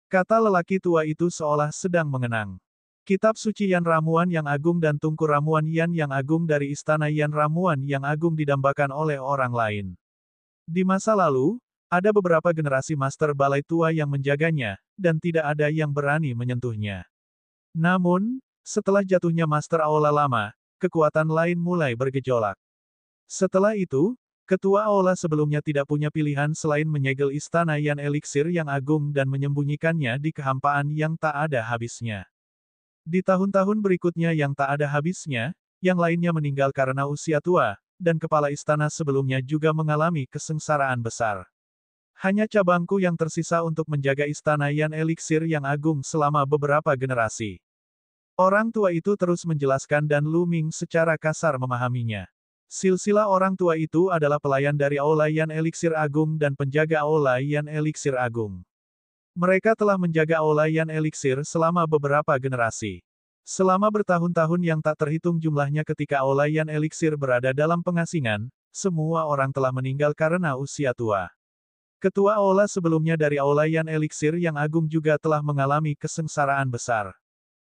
Kata lelaki tua itu seolah sedang mengenang. Kitab suci Yan Ramuan yang agung dan tungku ramuan Yan yang agung dari istana Yan Ramuan yang agung didambakan oleh orang lain. Di masa lalu, ada beberapa generasi master balai tua yang menjaganya, dan tidak ada yang berani menyentuhnya. Namun, setelah jatuhnya Master Aula lama, kekuatan lain mulai bergejolak. Setelah itu, ketua Aula sebelumnya tidak punya pilihan selain menyegel istana Yan Elixir yang agung dan menyembunyikannya di kehampaan yang tak ada habisnya. Di tahun-tahun berikutnya yang tak ada habisnya, yang lainnya meninggal karena usia tua, dan kepala istana sebelumnya juga mengalami kesengsaraan besar. Hanya cabangku yang tersisa untuk menjaga istana Yan Elixir yang agung selama beberapa generasi. Orang tua itu terus menjelaskan dan Lu Ming secara kasar memahaminya. Silsilah orang tua itu adalah pelayan dari Aula Yan Elixir Agung dan penjaga Aula Yan Elixir Agung. Mereka telah menjaga Aula Yan Elixir selama beberapa generasi. Selama bertahun-tahun yang tak terhitung jumlahnya ketika Aula Yan Elixir berada dalam pengasingan, semua orang telah meninggal karena usia tua. Ketua Aula sebelumnya dari Aula Yan Elixir yang agung juga telah mengalami kesengsaraan besar.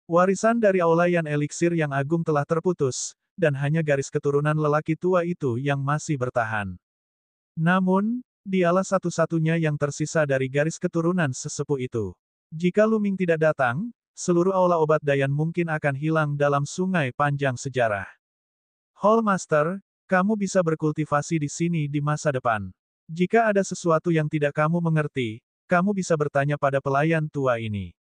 Warisan dari Aula Yan Elixir yang agung telah terputus, dan hanya garis keturunan lelaki tua itu yang masih bertahan. Namun, dialah satu-satunya yang tersisa dari garis keturunan sesepuh itu. Jika Lu Ming tidak datang, seluruh aula obat Dayan mungkin akan hilang dalam sungai panjang sejarah. Hall Master, kamu bisa berkultivasi di sini di masa depan. Jika ada sesuatu yang tidak kamu mengerti, kamu bisa bertanya pada pelayan tua ini.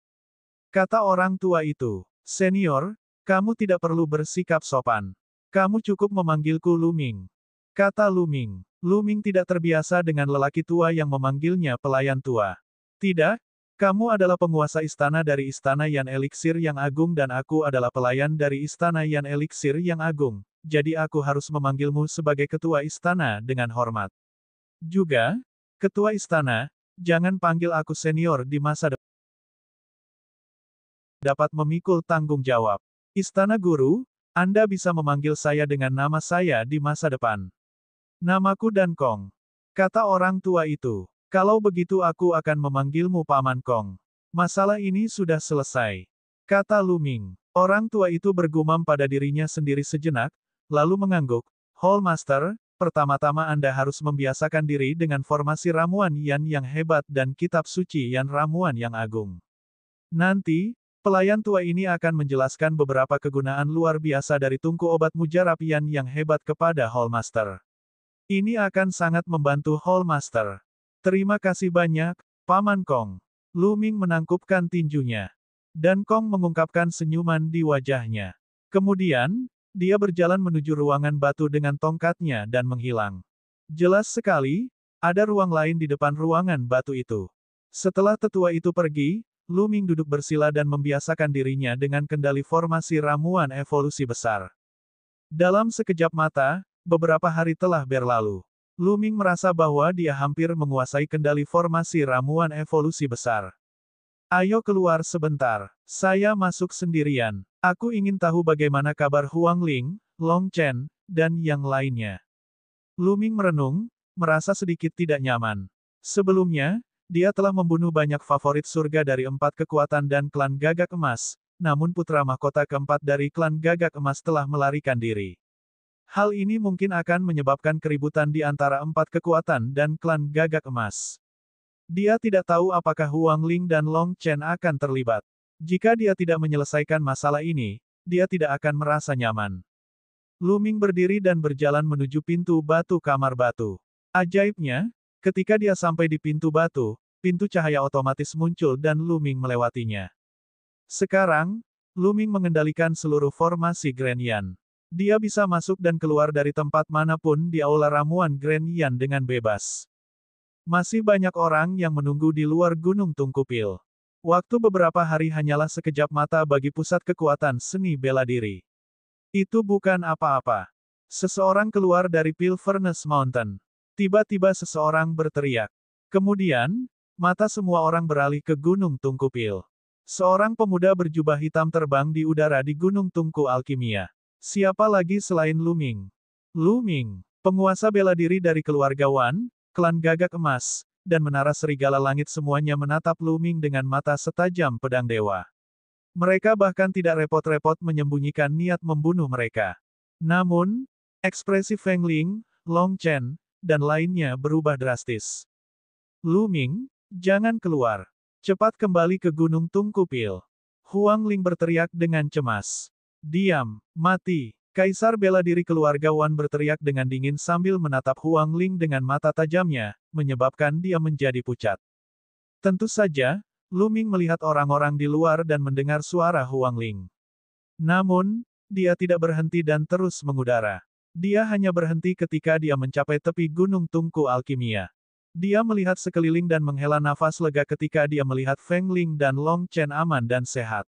Kata orang tua itu, Senior, kamu tidak perlu bersikap sopan. Kamu cukup memanggilku Lu Ming. Kata Lu Ming. Lu Ming tidak terbiasa dengan lelaki tua yang memanggilnya pelayan tua. Tidak, kamu adalah penguasa istana dari istana Yan Elixir yang agung dan aku adalah pelayan dari istana Yan Elixir yang agung, jadi aku harus memanggilmu sebagai ketua istana dengan hormat. Juga, ketua istana, jangan panggil aku senior di masa depan. Dapat memikul tanggung jawab. Istana Guru, Anda bisa memanggil saya dengan nama saya di masa depan. Namaku Dan Kong. Kata orang tua itu. Kalau begitu aku akan memanggilmu Paman Kong. Masalah ini sudah selesai. Kata Lu Ming. Orang tua itu bergumam pada dirinya sendiri sejenak, lalu mengangguk. Hall Master, pertama-tama Anda harus membiasakan diri dengan formasi ramuan Yan yang hebat dan kitab suci Yan ramuan yang agung. Nanti, pelayan tua ini akan menjelaskan beberapa kegunaan luar biasa dari tungku obat mujarab Yan yang hebat kepada Hall Master. Ini akan sangat membantu Hall Master. Terima kasih banyak, Paman Kong. Lu Ming menangkupkan tinjunya. Dan Kong mengungkapkan senyuman di wajahnya. Kemudian, dia berjalan menuju ruangan batu dengan tongkatnya dan menghilang. Jelas sekali, ada ruang lain di depan ruangan batu itu. Setelah tetua itu pergi, Lu Ming duduk bersila dan membiasakan dirinya dengan kendali formasi ramuan evolusi besar. Dalam sekejap mata, beberapa hari telah berlalu. Lu Ming merasa bahwa dia hampir menguasai kendali formasi ramuan evolusi besar. Ayo keluar sebentar. Saya masuk sendirian. Aku ingin tahu bagaimana kabar Huang Ling, Long Chen, dan yang lainnya. Lu Ming merenung, merasa sedikit tidak nyaman. Sebelumnya, dia telah membunuh banyak favorit surga dari 4 kekuatan dan klan Gagak Emas, namun putra mahkota keempat dari klan Gagak Emas telah melarikan diri. Hal ini mungkin akan menyebabkan keributan di antara 4 kekuatan dan klan Gagak Emas. Dia tidak tahu apakah Huang Ling dan Long Chen akan terlibat. Jika dia tidak menyelesaikan masalah ini, dia tidak akan merasa nyaman. Lu Ming berdiri dan berjalan menuju pintu batu kamar batu. Ajaibnya, ketika dia sampai di pintu batu, pintu cahaya otomatis muncul dan Lu Ming melewatinya. Sekarang, Lu Ming mengendalikan seluruh formasi Grand Yan. Dia bisa masuk dan keluar dari tempat manapun di aula ramuan Grand Yan dengan bebas. Masih banyak orang yang menunggu di luar Gunung Tungkupil. Waktu beberapa hari hanyalah sekejap mata bagi pusat kekuatan seni bela diri. Itu bukan apa-apa. Seseorang keluar dari Pil Furnace Mountain. Tiba-tiba seseorang berteriak. Kemudian, mata semua orang beralih ke Gunung Tungkupil. Seorang pemuda berjubah hitam terbang di udara di Gunung Tungku Alkimia. Siapa lagi selain Lu Ming? Lu Ming, penguasa bela diri dari keluarga Wan, klan Gagak Emas, dan menara serigala langit semuanya menatap Lu Ming dengan mata setajam pedang dewa. Mereka bahkan tidak repot-repot menyembunyikan niat membunuh mereka. Namun, ekspresi Feng Ling, Long Chen, dan lainnya berubah drastis. Lu Ming, jangan keluar. Cepat kembali ke Gunung Tungkupil. Huang Ling berteriak dengan cemas. Diam, mati. Kaisar bela diri keluarga Wan berteriak dengan dingin sambil menatap Huang Ling dengan mata tajamnya, menyebabkan dia menjadi pucat. Tentu saja, Lu Ming melihat orang-orang di luar dan mendengar suara Huang Ling. Namun, dia tidak berhenti dan terus mengudara. Dia hanya berhenti ketika dia mencapai tepi Gunung Tungku Alkimia. Dia melihat sekeliling dan menghela nafas lega ketika dia melihat Feng Ling dan Long Chen aman dan sehat.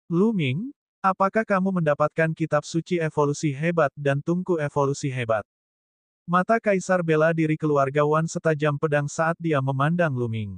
Lu Ming, apakah kamu mendapatkan kitab suci evolusi hebat dan tungku evolusi hebat? Mata Kaisar bela diri keluarga Wan setajam pedang saat dia memandang Lu Ming.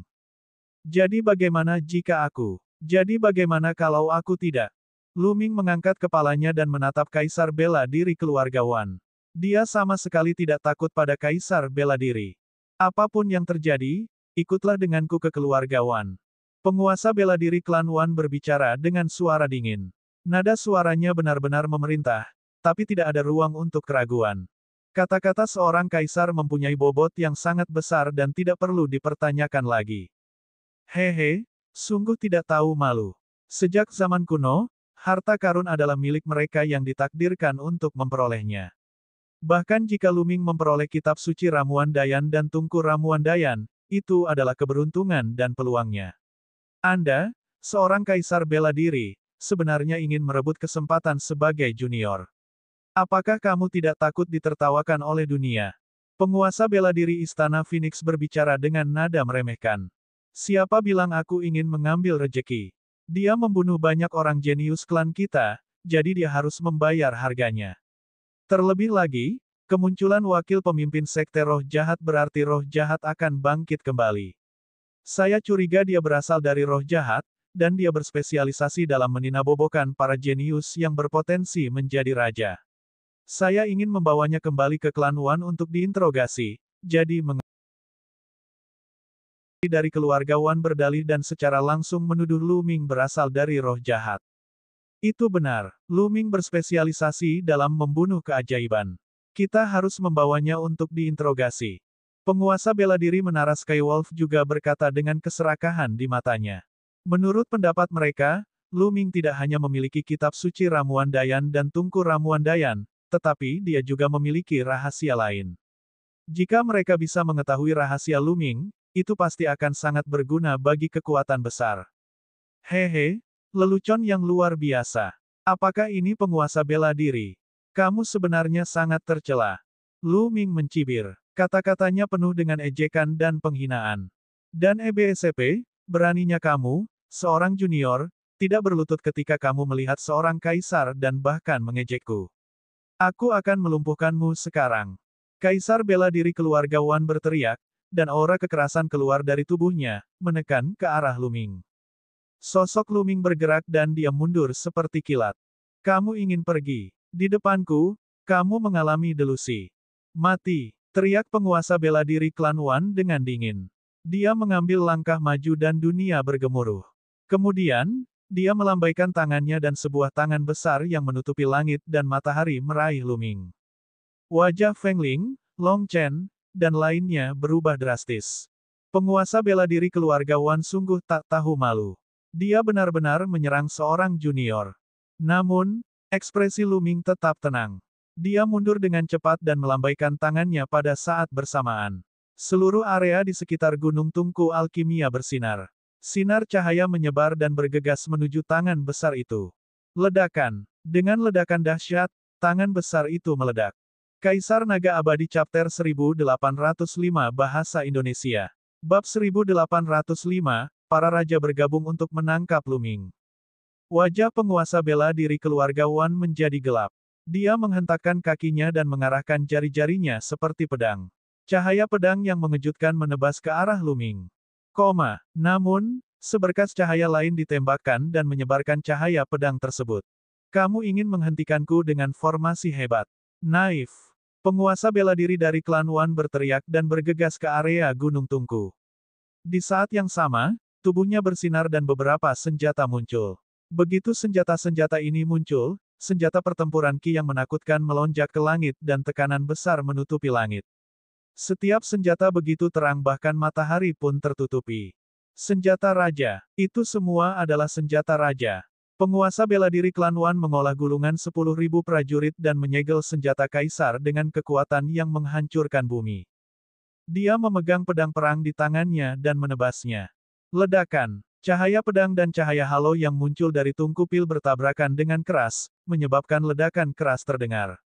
Jadi bagaimana jika aku? Jadi bagaimana kalau aku tidak? Lu Ming mengangkat kepalanya dan menatap Kaisar Bela Diri Keluarga Wan. Dia sama sekali tidak takut pada Kaisar Bela Diri. Apapun yang terjadi, ikutlah denganku ke keluarga Wan. Penguasa bela diri klan Wan berbicara dengan suara dingin. Nada suaranya benar-benar memerintah, tapi tidak ada ruang untuk keraguan. Kata-kata seorang kaisar mempunyai bobot yang sangat besar dan tidak perlu dipertanyakan lagi. Hehe, sungguh tidak tahu malu. Sejak zaman kuno, harta karun adalah milik mereka yang ditakdirkan untuk memperolehnya. Bahkan jika Lu Ming memperoleh kitab suci Ramuan Dayan dan Tungku Ramuan Dayan, itu adalah keberuntungan dan peluangnya. Anda, seorang kaisar bela diri, sebenarnya ingin merebut kesempatan sebagai junior. Apakah kamu tidak takut ditertawakan oleh dunia? Penguasa bela diri Istana Phoenix berbicara dengan nada meremehkan. Siapa bilang aku ingin mengambil rejeki? Dia membunuh banyak orang jenius klan kita, jadi dia harus membayar harganya. Terlebih lagi, kemunculan wakil pemimpin sekte roh jahat berarti roh jahat akan bangkit kembali. Saya curiga dia berasal dari roh jahat, dan dia berspesialisasi dalam meninabobokan para jenius yang berpotensi menjadi raja. Saya ingin membawanya kembali ke klan Wan untuk diinterogasi, jadi dari keluarga Wan berdalih dan secara langsung menuduh Lu Ming berasal dari roh jahat. Itu benar, Lu Ming berspesialisasi dalam membunuh keajaiban. Kita harus membawanya untuk diinterogasi. Penguasa bela diri Menara Skywolf juga berkata dengan keserakahan di matanya. Menurut pendapat mereka, Lu Ming tidak hanya memiliki kitab suci Ramuan Dayan dan Tungku Ramuan Dayan, tetapi dia juga memiliki rahasia lain. Jika mereka bisa mengetahui rahasia Lu Ming, itu pasti akan sangat berguna bagi kekuatan besar. Hehe. Lelucon yang luar biasa. Apakah ini penguasa bela diri? Kamu sebenarnya sangat tercela. Lu Ming mencibir. Kata-katanya penuh dengan ejekan dan penghinaan. Dan EBSP, beraninya kamu, seorang junior, tidak berlutut ketika kamu melihat seorang kaisar dan bahkan mengejekku. Aku akan melumpuhkanmu sekarang. Kaisar bela diri keluarga Wan berteriak, dan aura kekerasan keluar dari tubuhnya, menekan ke arah Lu Ming. Sosok Lu Ming bergerak dan dia mundur seperti kilat. Kamu ingin pergi. Di depanku, kamu mengalami delusi. Mati, teriak penguasa bela diri klan Wan dengan dingin. Dia mengambil langkah maju dan dunia bergemuruh. Kemudian, dia melambaikan tangannya dan sebuah tangan besar yang menutupi langit dan matahari meraih Lu Ming. Wajah Feng Ling, Long Chen, dan lainnya berubah drastis. Penguasa bela diri keluarga Wan sungguh tak tahu malu. Dia benar-benar menyerang seorang junior. Namun, ekspresi Lu Ming tetap tenang. Dia mundur dengan cepat dan melambaikan tangannya pada saat bersamaan. Seluruh area di sekitar Gunung Tungku Alkimia bersinar. Sinar cahaya menyebar dan bergegas menuju tangan besar itu. Ledakan. Dengan ledakan dahsyat, tangan besar itu meledak. Kaisar Naga Abadi Chapter 1805 Bahasa Indonesia. Bab 1805, para raja bergabung untuk menangkap Lu Ming. Wajah penguasa bela diri keluarga Wan menjadi gelap. Dia menghentakkan kakinya dan mengarahkan jari-jarinya seperti pedang. Cahaya pedang yang mengejutkan menebas ke arah Lu Ming. Namun, seberkas cahaya lain ditembakkan dan menyebarkan cahaya pedang tersebut. Kamu ingin menghentikanku dengan formasi hebat. Naif. Penguasa bela diri dari klan Wan berteriak dan bergegas ke area Gunung Tungku. Di saat yang sama, tubuhnya bersinar dan beberapa senjata muncul. Begitu senjata-senjata ini muncul, senjata pertempuran Qi yang menakutkan melonjak ke langit dan tekanan besar menutupi langit. Setiap senjata begitu terang bahkan matahari pun tertutupi. Senjata raja, itu semua adalah senjata raja. Penguasa bela diri klan Wan mengolah gulungan 10.000 prajurit dan menyegel senjata kaisar dengan kekuatan yang menghancurkan bumi. Dia memegang pedang perang di tangannya dan menebasnya. Ledakan, cahaya pedang dan cahaya halo yang muncul dari tungku pil bertabrakan dengan keras, menyebabkan ledakan keras terdengar.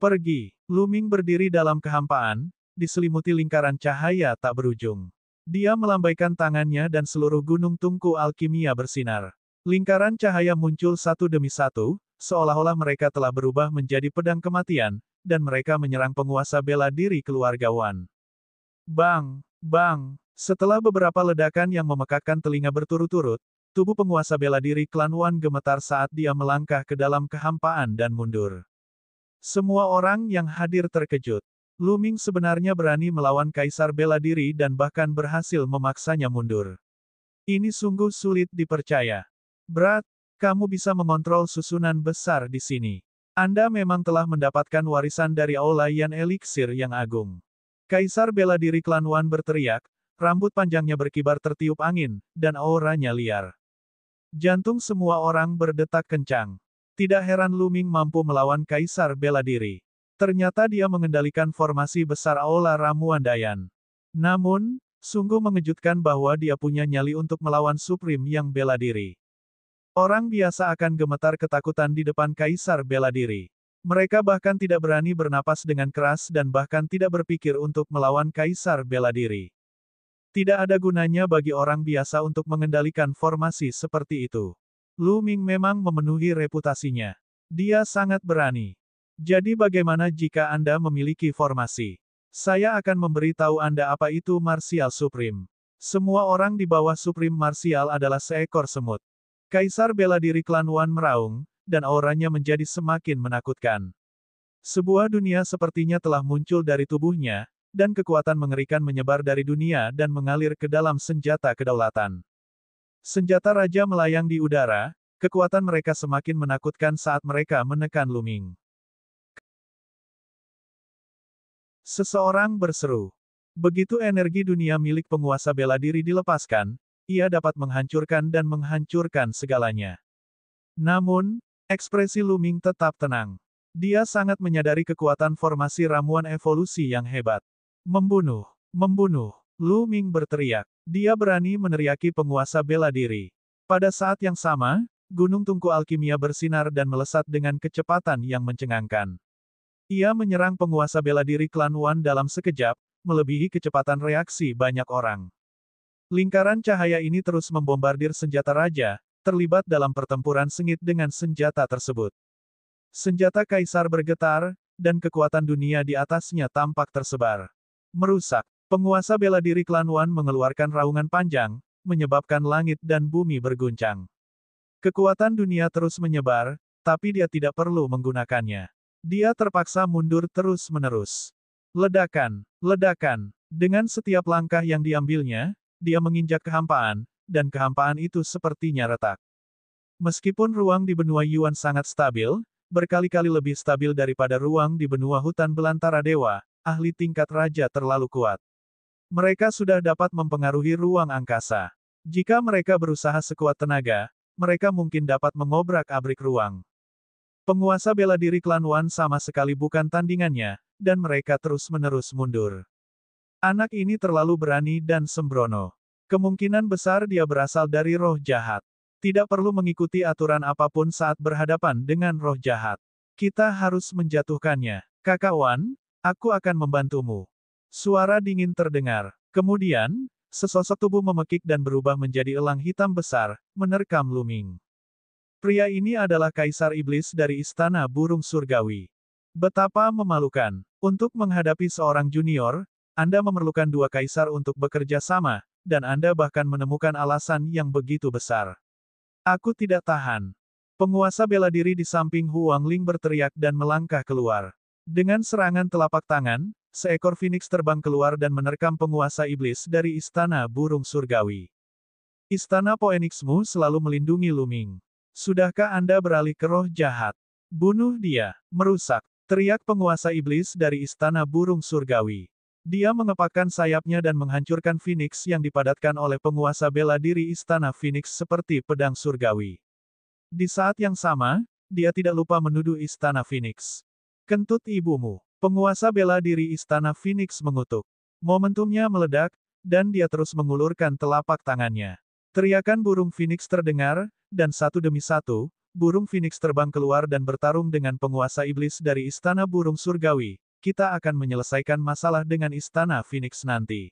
Pergi, Lu Ming berdiri dalam kehampaan, diselimuti lingkaran cahaya tak berujung. Dia melambaikan tangannya dan seluruh gunung tungku alkimia bersinar. Lingkaran cahaya muncul satu demi satu, seolah-olah mereka telah berubah menjadi pedang kematian, dan mereka menyerang penguasa bela diri keluarga Wan. Bang! Bang! Setelah beberapa ledakan yang memekakkan telinga berturut-turut, tubuh penguasa bela diri klan Wan gemetar saat dia melangkah ke dalam kehampaan dan mundur. Semua orang yang hadir terkejut. Lu Ming sebenarnya berani melawan kaisar bela diri dan bahkan berhasil memaksanya mundur. Ini sungguh sulit dipercaya. Berat, kamu bisa mengontrol susunan besar di sini. Anda memang telah mendapatkan warisan dari Aula Yan Elixir yang agung. Kaisar bela diri klan Wan berteriak, rambut panjangnya berkibar tertiup angin, dan auranya liar. Jantung semua orang berdetak kencang. Tidak heran Lu Ming mampu melawan kaisar bela diri. Ternyata dia mengendalikan formasi besar Aula Ramuan Dayan. Namun, sungguh mengejutkan bahwa dia punya nyali untuk melawan Supreme yang bela diri. Orang biasa akan gemetar ketakutan di depan kaisar bela diri. Mereka bahkan tidak berani bernapas dengan keras dan bahkan tidak berpikir untuk melawan kaisar bela diri. Tidak ada gunanya bagi orang biasa untuk mengendalikan formasi seperti itu. Lu Ming memang memenuhi reputasinya. Dia sangat berani. Jadi bagaimana jika Anda memiliki formasi? Saya akan memberitahu Anda apa itu Martial Supreme. Semua orang di bawah Supreme Martial adalah seekor semut. Kaisar bela diri klan Wan meraung, dan auranya menjadi semakin menakutkan. Sebuah dunia sepertinya telah muncul dari tubuhnya, dan kekuatan mengerikan menyebar dari dunia dan mengalir ke dalam senjata kedaulatan. Senjata raja melayang di udara, kekuatan mereka semakin menakutkan saat mereka menekan Lu Ming. Seseorang berseru. Begitu energi dunia milik penguasa bela diri dilepaskan, ia dapat menghancurkan dan menghancurkan segalanya. Namun, ekspresi Lu Ming tetap tenang. Dia sangat menyadari kekuatan formasi ramuan evolusi yang hebat. Membunuh, membunuh, Lu Ming berteriak. Dia berani meneriaki penguasa bela diri. Pada saat yang sama, gunung tungku alkimia bersinar dan melesat dengan kecepatan yang mencengangkan. Ia menyerang penguasa bela diri klan Wan dalam sekejap, melebihi kecepatan reaksi banyak orang. Lingkaran cahaya ini terus membombardir senjata raja, terlibat dalam pertempuran sengit dengan senjata tersebut. Senjata kaisar bergetar, dan kekuatan dunia di atasnya tampak tersebar. Merusak. Penguasa bela diri klan Wan mengeluarkan raungan panjang, menyebabkan langit dan bumi berguncang. Kekuatan dunia terus menyebar, tapi dia tidak perlu menggunakannya. Dia terpaksa mundur terus-menerus. Ledakan, ledakan. Dengan setiap langkah yang diambilnya, dia menginjak kehampaan, dan kehampaan itu sepertinya retak. Meskipun ruang di benua Yuan sangat stabil, berkali-kali lebih stabil daripada ruang di benua hutan belantara dewa, ahli tingkat raja terlalu kuat. Mereka sudah dapat mempengaruhi ruang angkasa. Jika mereka berusaha sekuat tenaga, mereka mungkin dapat mengobrak-abrik ruang. Penguasa bela diri klan Wan sama sekali bukan tandingannya, dan mereka terus-menerus mundur. Anak ini terlalu berani dan sembrono. Kemungkinan besar dia berasal dari roh jahat. Tidak perlu mengikuti aturan apapun saat berhadapan dengan roh jahat. Kita harus menjatuhkannya. Kakak Wan, aku akan membantumu. Suara dingin terdengar. Kemudian, sesosok tubuh memekik dan berubah menjadi elang hitam besar, menerkam Lu Ming. Pria ini adalah Kaisar Iblis dari Istana Burung Surgawi. Betapa memalukan. Untuk menghadapi seorang junior, Anda memerlukan dua kaisar untuk bekerja sama, dan Anda bahkan menemukan alasan yang begitu besar. Aku tidak tahan. Penguasa bela diri di samping Huang Ling berteriak dan melangkah keluar. Dengan serangan telapak tangan, seekor phoenix terbang keluar dan menerkam penguasa iblis dari Istana Burung Surgawi. Istana Phoenixmu selalu melindungi Lu Ming. Sudahkah Anda beralih ke roh jahat? Bunuh dia, merusak, teriak penguasa iblis dari Istana Burung Surgawi. Dia mengepakkan sayapnya dan menghancurkan Phoenix yang dipadatkan oleh penguasa bela diri Istana Phoenix seperti pedang surgawi. Di saat yang sama, dia tidak lupa menuduh Istana Phoenix. Kentut ibumu. Penguasa bela diri Istana Phoenix mengutuk. Momentumnya meledak, dan dia terus mengulurkan telapak tangannya. Teriakan burung Phoenix terdengar, dan satu demi satu, burung Phoenix terbang keluar dan bertarung dengan penguasa iblis dari Istana Burung Surgawi. Kita akan menyelesaikan masalah dengan Istana Phoenix nanti.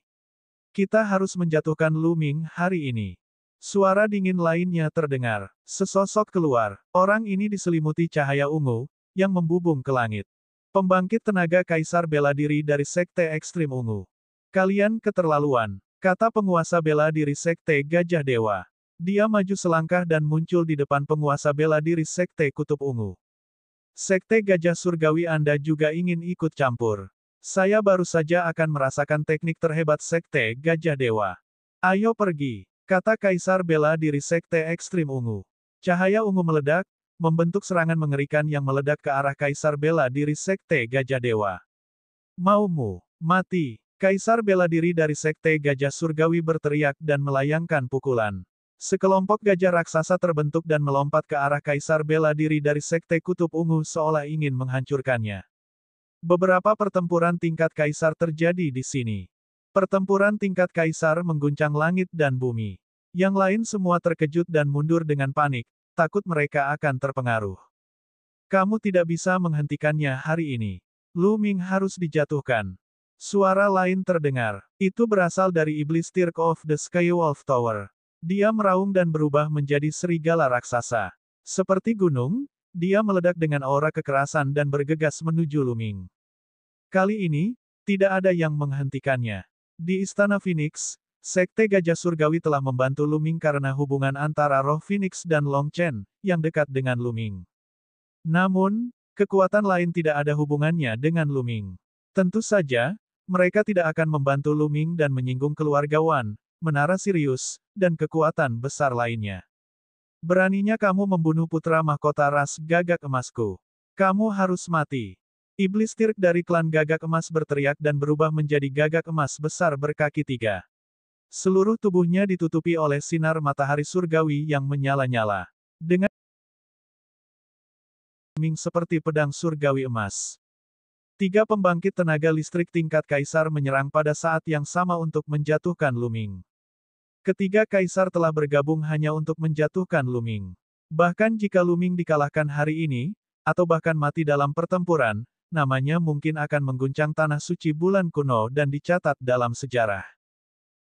Kita harus menjatuhkan Lu Ming hari ini. Suara dingin lainnya terdengar. Sesosok keluar. Orang ini diselimuti cahaya ungu, yang membubung ke langit. Pembangkit tenaga kaisar bela diri dari Sekte Ekstrim Ungu. Kalian keterlaluan, kata penguasa bela diri Sekte Gajah Dewa. Dia maju selangkah dan muncul di depan penguasa bela diri Sekte Kutub Ungu. Sekte Gajah Surgawi Anda juga ingin ikut campur. Saya baru saja akan merasakan teknik terhebat Sekte Gajah Dewa. Ayo pergi, kata Kaisar bela diri Sekte Ekstrim Ungu. Cahaya ungu meledak, membentuk serangan mengerikan yang meledak ke arah Kaisar bela diri Sekte Gajah Dewa. Maumu mati, Kaisar bela diri dari Sekte Gajah Surgawi berteriak dan melayangkan pukulan. Sekelompok gajah raksasa terbentuk dan melompat ke arah Kaisar bela diri dari Sekte Kutub Ungu seolah ingin menghancurkannya. Beberapa pertempuran tingkat Kaisar terjadi di sini. Pertempuran tingkat Kaisar mengguncang langit dan bumi. Yang lain semua terkejut dan mundur dengan panik, takut mereka akan terpengaruh. Kamu tidak bisa menghentikannya hari ini. Lu Ming harus dijatuhkan. Suara lain terdengar. Itu berasal dari iblis Tirk of the Skywolf Tower. Dia meraung dan berubah menjadi serigala raksasa. Seperti gunung, dia meledak dengan aura kekerasan dan bergegas menuju Lu Ming. Kali ini, tidak ada yang menghentikannya. Di Istana Phoenix, Sekte Gajah Surgawi telah membantu Lu Ming karena hubungan antara roh Phoenix dan Long Chen, yang dekat dengan Lu Ming. Namun, kekuatan lain tidak ada hubungannya dengan Lu Ming. Tentu saja, mereka tidak akan membantu Lu Ming dan menyinggung keluarga Wan, Menara Sirius, dan kekuatan besar lainnya. Beraninya kamu membunuh putra mahkota ras Gagak Emasku. Kamu harus mati. Iblis Tirk dari klan Gagak Emas berteriak dan berubah menjadi gagak emas besar berkaki 3. Seluruh tubuhnya ditutupi oleh sinar matahari surgawi yang menyala-nyala. Dengan Ming seperti pedang surgawi emas. 3 pembangkit tenaga listrik tingkat Kaisar menyerang pada saat yang sama untuk menjatuhkan Lu Ming. Ketiga Kaisar telah bergabung hanya untuk menjatuhkan Lu Ming. Bahkan jika Lu Ming dikalahkan hari ini, atau bahkan mati dalam pertempuran, namanya mungkin akan mengguncang tanah suci bulan kuno dan dicatat dalam sejarah.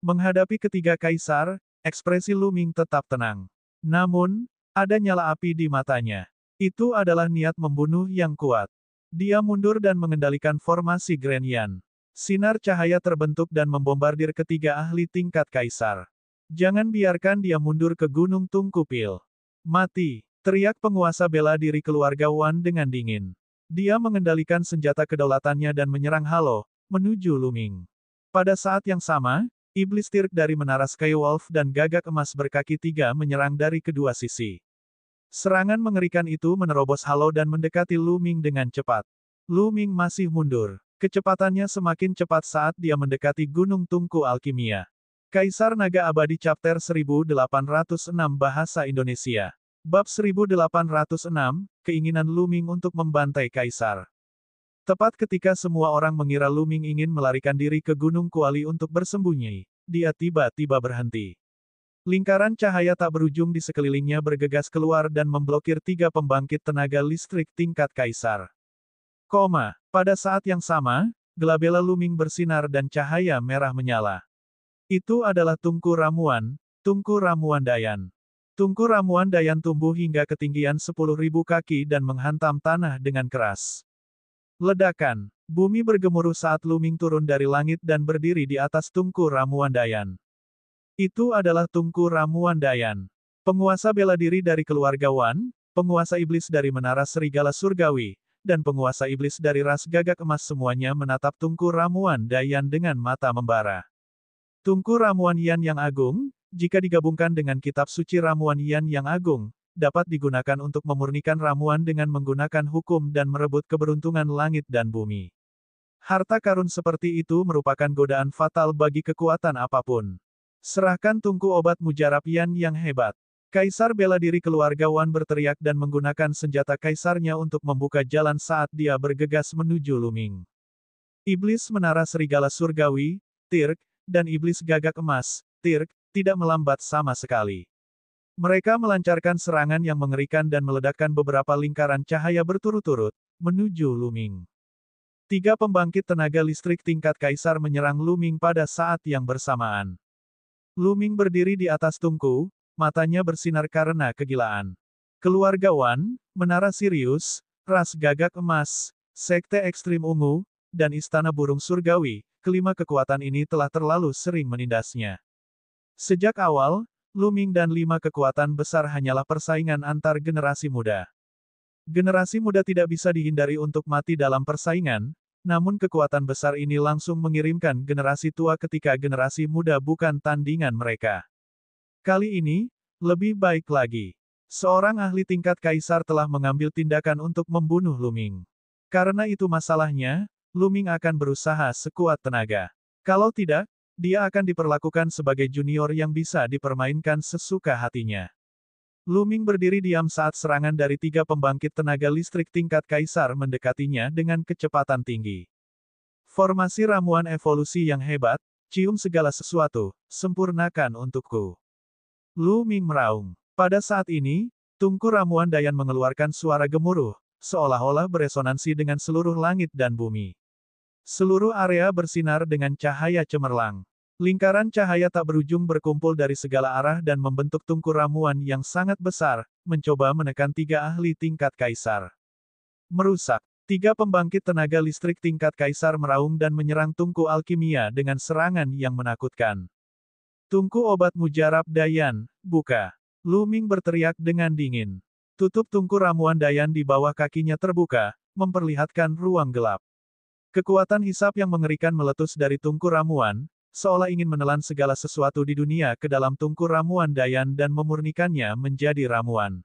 Menghadapi ketiga Kaisar, ekspresi Lu Ming tetap tenang. Namun, ada nyala api di matanya. Itu adalah niat membunuh yang kuat. Dia mundur dan mengendalikan formasi Grand Yan. Sinar cahaya terbentuk dan membombardir ketiga ahli tingkat Kaisar. Jangan biarkan dia mundur ke Gunung Tungkupil. Mati, teriak penguasa bela diri keluarga Wan dengan dingin. Dia mengendalikan senjata kedaulatannya dan menyerang Halo, menuju Lu Ming. Pada saat yang sama, Iblis Tirk dari Menara Skywolf dan Gagak Emas berkaki 3 menyerang dari kedua sisi. Serangan mengerikan itu menerobos Halo dan mendekati Lu Ming dengan cepat. Lu Ming masih mundur. Kecepatannya semakin cepat saat dia mendekati Gunung Tungku Alkimia. Kaisar Naga Abadi Chapter 1806 Bahasa Indonesia. Bab 1806, Keinginan Lu Ming untuk membantai Kaisar. Tepat ketika semua orang mengira Lu Ming ingin melarikan diri ke Gunung Kuali untuk bersembunyi, dia tiba-tiba berhenti. Lingkaran cahaya tak berujung di sekelilingnya bergegas keluar dan memblokir 3 pembangkit tenaga listrik tingkat Kaisar. Pada saat yang sama, gelabela Lu Ming bersinar dan cahaya merah menyala. Itu adalah Tungku Ramuan Dayan. Tungku Ramuan Dayan tumbuh hingga ketinggian 10.000 kaki dan menghantam tanah dengan keras. Ledakan. Bumi bergemuruh saat Lu Ming turun dari langit dan berdiri di atas Tungku Ramuan Dayan. Itu adalah Tungku Ramuan Dayan. Penguasa bela diri dari keluarga Wan, penguasa iblis dari Menara Serigala Surgawi, dan penguasa iblis dari ras Gagak Emas semuanya menatap Tungku Ramuan Dayan dengan mata membara. Tungku Ramuan Yan yang agung, jika digabungkan dengan kitab suci Ramuan Yan yang agung, dapat digunakan untuk memurnikan ramuan dengan menggunakan hukum dan merebut keberuntungan langit dan bumi. Harta karun seperti itu merupakan godaan fatal bagi kekuatan apapun. Serahkan tungku obat mujarab Yan yang hebat. Kaisar bela diri keluarga Wan berteriak dan menggunakan senjata kaisarnya untuk membuka jalan saat dia bergegas menuju Lu Ming. Iblis Menara Serigala Surgawi, Tirk, dan Iblis Gagak Emas, Tirk, tidak melambat sama sekali. Mereka melancarkan serangan yang mengerikan dan meledakkan beberapa lingkaran cahaya berturut-turut, menuju Lu Ming. 3 pembangkit tenaga listrik tingkat Kaisar menyerang Lu Ming pada saat yang bersamaan. Lu Ming berdiri di atas tungku, matanya bersinar karena kegilaan. Keluarga Wan, Menara Sirius, ras Gagak Emas, Sekte Ekstrim Ungu, dan istana burung surgawi, kelima kekuatan ini telah terlalu sering menindasnya. Sejak awal, Lu Ming dan lima kekuatan besar hanyalah persaingan antar generasi muda. Generasi muda tidak bisa dihindari untuk mati dalam persaingan, namun kekuatan besar ini langsung mengirimkan generasi tua ketika generasi muda bukan tandingan mereka. Kali ini, lebih baik lagi. Seorang ahli tingkat kaisar telah mengambil tindakan untuk membunuh Lu Ming. Karena itu masalahnya, Lu Ming akan berusaha sekuat tenaga. Kalau tidak, dia akan diperlakukan sebagai junior yang bisa dipermainkan sesuka hatinya. Lu Ming berdiri diam saat serangan dari tiga pembangkit tenaga listrik tingkat kaisar mendekatinya dengan kecepatan tinggi. Formasi ramuan evolusi yang hebat, cium segala sesuatu, sempurnakan untukku. Lu Ming meraung. Pada saat ini, tungku ramuan Dayan mengeluarkan suara gemuruh, seolah-olah beresonansi dengan seluruh langit dan bumi. Seluruh area bersinar dengan cahaya cemerlang. Lingkaran cahaya tak berujung berkumpul dari segala arah dan membentuk tungku ramuan yang sangat besar, mencoba menekan tiga ahli tingkat kaisar. Merusak. Tiga pembangkit tenaga listrik tingkat kaisar meraung dan menyerang tungku alkimia dengan serangan yang menakutkan. Tungku obat mujarab Dayan, buka. Lu Ming berteriak dengan dingin. Tutup tungku ramuan Dayan di bawah kakinya terbuka, memperlihatkan ruang gelap. Kekuatan hisap yang mengerikan meletus dari tungku ramuan, seolah ingin menelan segala sesuatu di dunia ke dalam tungku ramuan Dayan dan memurnikannya menjadi ramuan.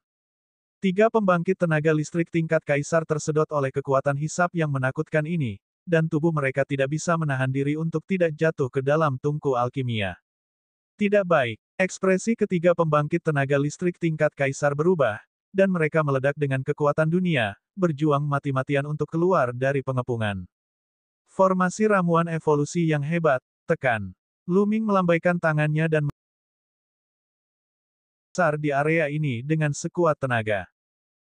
Tiga pembangkit tenaga listrik tingkat kaisar tersedot oleh kekuatan hisap yang menakutkan ini, dan tubuh mereka tidak bisa menahan diri untuk tidak jatuh ke dalam tungku alkimia. Tidak baik. Ekspresi ketiga pembangkit tenaga listrik tingkat kaisar berubah, dan mereka meledak dengan kekuatan dunia, berjuang mati-matian untuk keluar dari pengepungan. Formasi ramuan evolusi yang hebat, tekan. Lu Ming melambaikan tangannya dan besar di area ini dengan sekuat tenaga.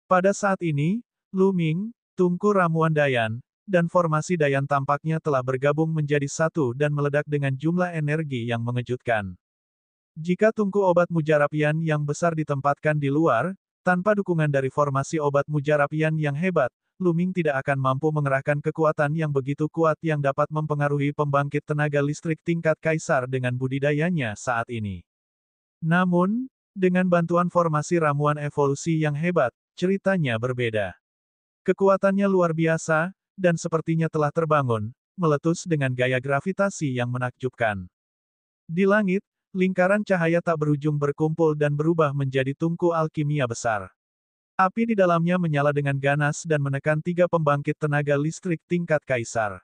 Pada saat ini, Lu Ming, tungku ramuan Dayan, dan formasi Dayan tampaknya telah bergabung menjadi satu dan meledak dengan jumlah energi yang mengejutkan. Jika tungku obat mujarapian yang besar ditempatkan di luar, tanpa dukungan dari formasi obat mujarapian yang hebat, Lu Ming tidak akan mampu mengerahkan kekuatan yang begitu kuat yang dapat mempengaruhi pembangkit tenaga listrik tingkat kaisar dengan budidayanya saat ini. Namun, dengan bantuan formasi ramuan evolusi yang hebat, ceritanya berbeda. Kekuatannya luar biasa, dan sepertinya telah terbangun, meletus dengan gaya gravitasi yang menakjubkan. Di langit, lingkaran cahaya tak berujung berkumpul dan berubah menjadi tungku alkimia besar. Api di dalamnya menyala dengan ganas dan menekan tiga pembangkit tenaga listrik tingkat kaisar.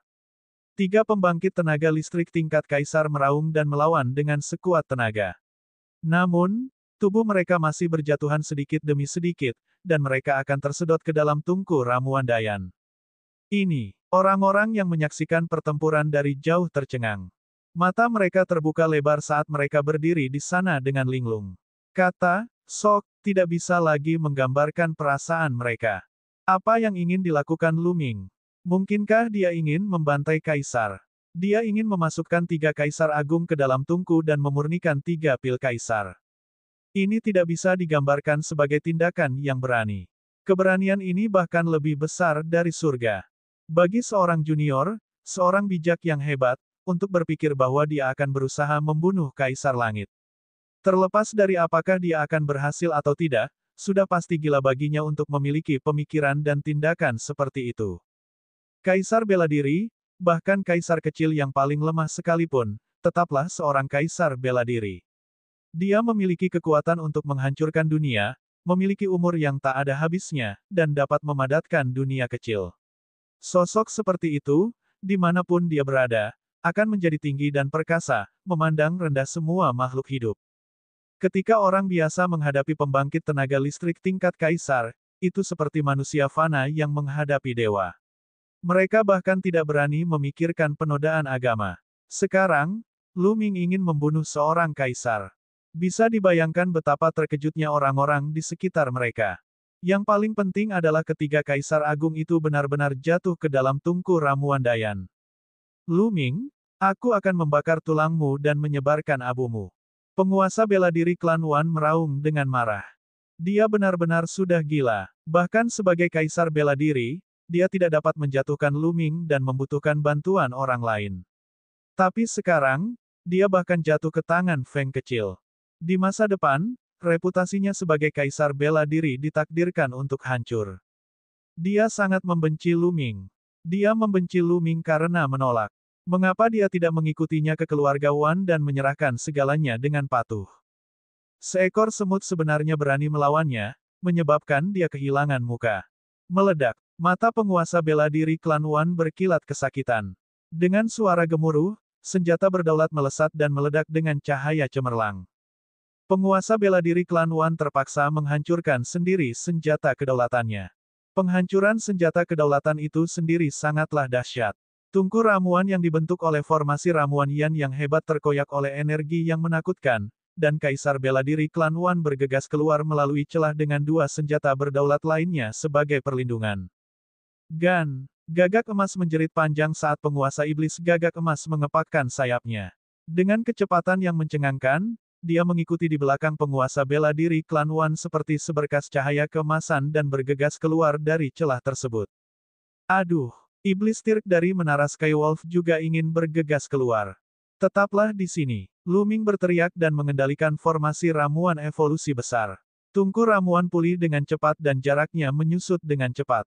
Tiga pembangkit tenaga listrik tingkat kaisar meraung dan melawan dengan sekuat tenaga. Namun, tubuh mereka masih berjatuhan sedikit demi sedikit, dan mereka akan tersedot ke dalam tungku ramuan Dayan. Ini, orang-orang yang menyaksikan pertempuran dari jauh tercengang. Mata mereka terbuka lebar saat mereka berdiri di sana dengan linglung. Kata, Sok, tidak bisa lagi menggambarkan perasaan mereka. Apa yang ingin dilakukan Lu Ming? Mungkinkah dia ingin membantai kaisar? Dia ingin memasukkan tiga kaisar agung ke dalam tungku dan memurnikan tiga pil kaisar. Ini tidak bisa digambarkan sebagai tindakan yang berani. Keberanian ini bahkan lebih besar dari surga. Bagi seorang junior, seorang bijak yang hebat, untuk berpikir bahwa dia akan berusaha membunuh Kaisar Langit. Terlepas dari apakah dia akan berhasil atau tidak, sudah pasti gila baginya untuk memiliki pemikiran dan tindakan seperti itu. Kaisar bela diri, bahkan kaisar kecil yang paling lemah sekalipun, tetaplah seorang kaisar bela diri. Dia memiliki kekuatan untuk menghancurkan dunia, memiliki umur yang tak ada habisnya, dan dapat memadatkan dunia kecil. Sosok seperti itu, dimanapun dia berada, akan menjadi tinggi dan perkasa, memandang rendah semua makhluk hidup. Ketika orang biasa menghadapi pembangkit tenaga listrik tingkat kaisar, itu seperti manusia fana yang menghadapi dewa. Mereka bahkan tidak berani memikirkan penodaan agama. Sekarang, Lu Ming ingin membunuh seorang kaisar. Bisa dibayangkan betapa terkejutnya orang-orang di sekitar mereka. Yang paling penting adalah ketiga kaisar agung itu benar-benar jatuh ke dalam tungku ramuan Dayan. Lu Ming, aku akan membakar tulangmu dan menyebarkan abumu. Penguasa bela diri klan Wan meraung dengan marah. Dia benar-benar sudah gila. Bahkan sebagai kaisar bela diri, dia tidak dapat menjatuhkan Lu Ming dan membutuhkan bantuan orang lain. Tapi sekarang, dia bahkan jatuh ke tangan Feng kecil. Di masa depan, reputasinya sebagai kaisar bela diri ditakdirkan untuk hancur. Dia sangat membenci Lu Ming. Dia membenci Lu Ming karena menolak. Mengapa dia tidak mengikutinya ke keluarga Wan dan menyerahkan segalanya dengan patuh? Seekor semut sebenarnya berani melawannya, menyebabkan dia kehilangan muka. Meledak. Mata penguasa bela diri klan Wan berkilat kesakitan. Dengan suara gemuruh, senjata berdaulat melesat dan meledak dengan cahaya cemerlang. Penguasa bela diri klan Wan terpaksa menghancurkan sendiri senjata kedaulatannya. Penghancuran senjata kedaulatan itu sendiri sangatlah dahsyat. Tungku ramuan yang dibentuk oleh formasi ramuan Yan yang hebat terkoyak oleh energi yang menakutkan, dan kaisar bela diri klan Wan bergegas keluar melalui celah dengan dua senjata berdaulat lainnya sebagai perlindungan. Gan! Gagak emas menjerit panjang saat penguasa iblis gagak emas mengepakkan sayapnya. Dengan kecepatan yang mencengangkan, dia mengikuti di belakang penguasa bela diri klan Wan seperti seberkas cahaya keemasan dan bergegas keluar dari celah tersebut. Aduh! Iblis Tirk dari Menara Skywolf juga ingin bergegas keluar. Tetaplah di sini. Lu Ming berteriak dan mengendalikan formasi ramuan evolusi besar. Tungku ramuan pulih dengan cepat dan jaraknya menyusut dengan cepat.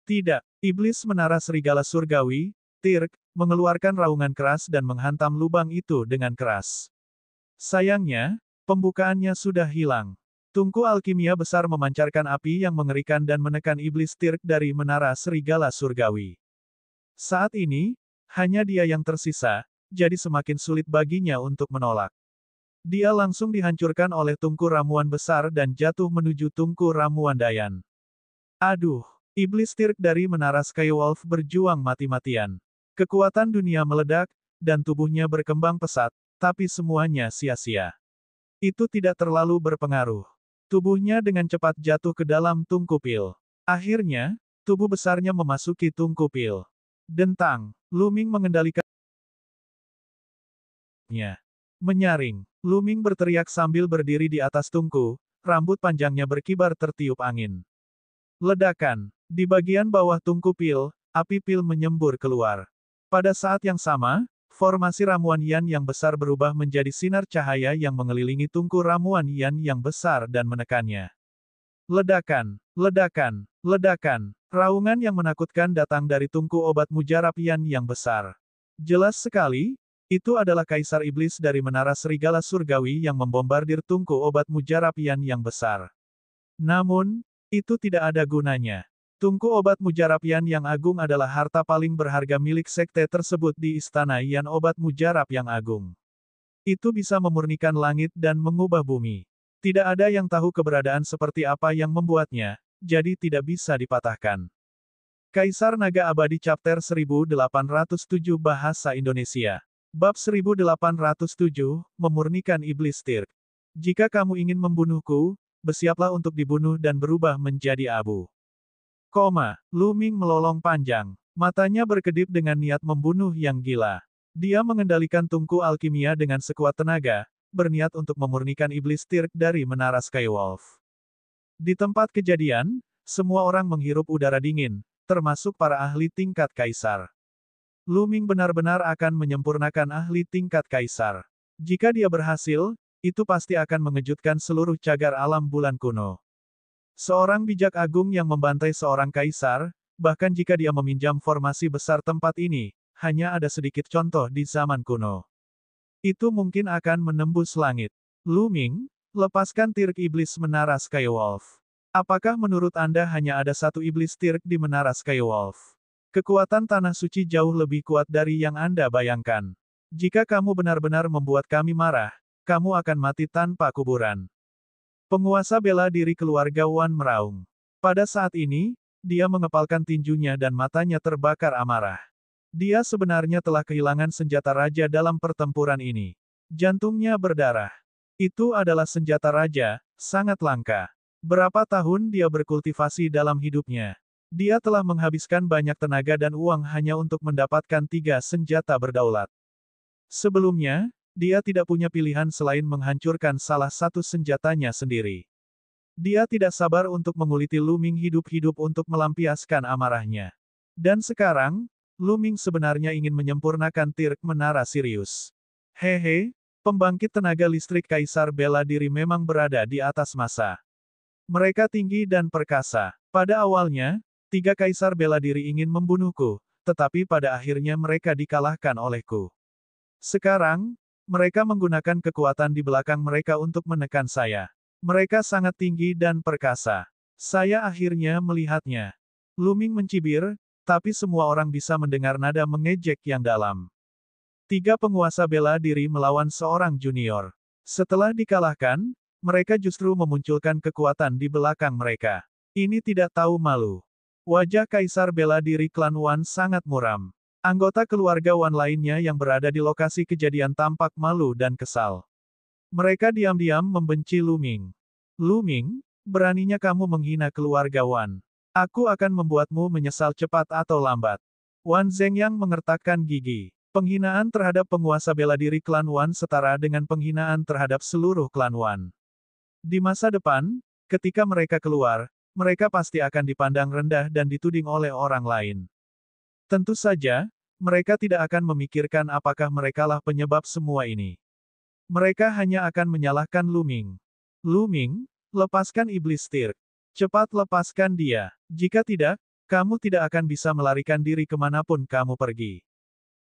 Tidak, iblis menara serigala surgawi, Tirk, mengeluarkan raungan keras dan menghantam lubang itu dengan keras. Sayangnya, pembukaannya sudah hilang. Tungku alkimia besar memancarkan api yang mengerikan dan menekan iblis Tirk dari menara serigala surgawi. Saat ini, hanya dia yang tersisa, jadi semakin sulit baginya untuk menolak. Dia langsung dihancurkan oleh tungku ramuan besar dan jatuh menuju tungku ramuan Dayan. Aduh! Iblis Tirk dari Menara Skywolf berjuang mati-matian. Kekuatan dunia meledak, dan tubuhnya berkembang pesat, tapi semuanya sia-sia. Itu tidak terlalu berpengaruh. Tubuhnya dengan cepat jatuh ke dalam tungku pil. Akhirnya, tubuh besarnya memasuki tungku pil. Dentang, Lu Ming mengendalikannya. Menyaring, Lu Ming berteriak sambil berdiri di atas tungku, rambut panjangnya berkibar tertiup angin. Ledakan. Di bagian bawah tungku pil, api pil menyembur keluar. Pada saat yang sama, formasi ramuan Yan yang besar berubah menjadi sinar cahaya yang mengelilingi tungku ramuan Yan yang besar dan menekannya. Ledakan, ledakan, ledakan. Raungan yang menakutkan datang dari tungku obat mujarab Yan yang besar. Jelas sekali, itu adalah Kaisar Iblis dari Menara Serigala Surgawi yang membombardir tungku obat mujarab Yan yang besar. Namun, itu tidak ada gunanya. Tungku obat mujarab Yan yang agung adalah harta paling berharga milik sekte tersebut di Istana Yan Obat Mujarab yang agung. Itu bisa memurnikan langit dan mengubah bumi. Tidak ada yang tahu keberadaan seperti apa yang membuatnya, jadi tidak bisa dipatahkan. Kaisar Naga Abadi Chapter 1807 Bahasa Indonesia. Bab 1807, Memurnikan Iblis Tirk. Jika kamu ingin membunuhku, bersiaplah untuk dibunuh dan berubah menjadi abu. Lu Ming melolong panjang. Matanya berkedip dengan niat membunuh yang gila. Dia mengendalikan tungku alkimia dengan sekuat tenaga, berniat untuk memurnikan iblis Tirk dari Menara Skywolf. Di tempat kejadian, semua orang menghirup udara dingin, termasuk para ahli tingkat kaisar. Lu Ming benar-benar akan menyempurnakan ahli tingkat kaisar. Jika dia berhasil, itu pasti akan mengejutkan seluruh cagar alam bulan kuno. Seorang bijak agung yang membantai seorang kaisar, bahkan jika dia meminjam formasi besar tempat ini, hanya ada sedikit contoh di zaman kuno. Itu mungkin akan menembus langit. Lu Ming, lepaskan Tirk iblis Menara Skywolf. Apakah menurut Anda hanya ada satu iblis Tirk di Menara Skywolf? Kekuatan tanah suci jauh lebih kuat dari yang Anda bayangkan. Jika kamu benar-benar membuat kami marah, kamu akan mati tanpa kuburan. Penguasa bela diri keluarga Wan meraung. Pada saat ini, dia mengepalkan tinjunya dan matanya terbakar amarah. Dia sebenarnya telah kehilangan senjata raja dalam pertempuran ini. Jantungnya berdarah. Itu adalah senjata raja, sangat langka. Berapa tahun dia berkultivasi dalam hidupnya? Dia telah menghabiskan banyak tenaga dan uang hanya untuk mendapatkan 3 senjata berdaulat. Sebelumnya, dia tidak punya pilihan selain menghancurkan salah satu senjatanya sendiri. Dia tidak sabar untuk menguliti Lu Ming hidup-hidup untuk melampiaskan amarahnya. Dan sekarang, Lu Ming sebenarnya ingin menyempurnakan Tirk Menara Sirius. Hehe, pembangkit tenaga listrik Kaisar Bela Diri memang berada di atas masa. Mereka tinggi dan perkasa. Pada awalnya, 3 Kaisar Bela Diri ingin membunuhku, tetapi pada akhirnya mereka dikalahkan olehku. Sekarang, mereka menggunakan kekuatan di belakang mereka untuk menekan saya. Mereka sangat tinggi dan perkasa. Saya akhirnya melihatnya. Lu Ming mencibir, tapi semua orang bisa mendengar nada mengejek yang dalam. 3 penguasa bela diri melawan seorang junior. Setelah dikalahkan, mereka justru memunculkan kekuatan di belakang mereka. Ini tidak tahu malu. Wajah Kaisar Bela Diri Klan Wan sangat muram. Anggota keluarga Wan lainnya yang berada di lokasi kejadian tampak malu dan kesal. Mereka diam-diam membenci Lu Ming. Lu Ming, beraninya kamu menghina keluarga Wan. Aku akan membuatmu menyesal cepat atau lambat. Wan Zhengyang mengertakkan gigi. Penghinaan terhadap penguasa bela diri klan Wan setara dengan penghinaan terhadap seluruh klan Wan. Di masa depan, ketika mereka keluar, mereka pasti akan dipandang rendah dan dituding oleh orang lain. Tentu saja, mereka tidak akan memikirkan apakah merekalah penyebab semua ini. Mereka hanya akan menyalahkan Lu Ming. Lu Ming, lepaskan iblis Tirk. Cepat lepaskan dia. Jika tidak, kamu tidak akan bisa melarikan diri kemanapun kamu pergi.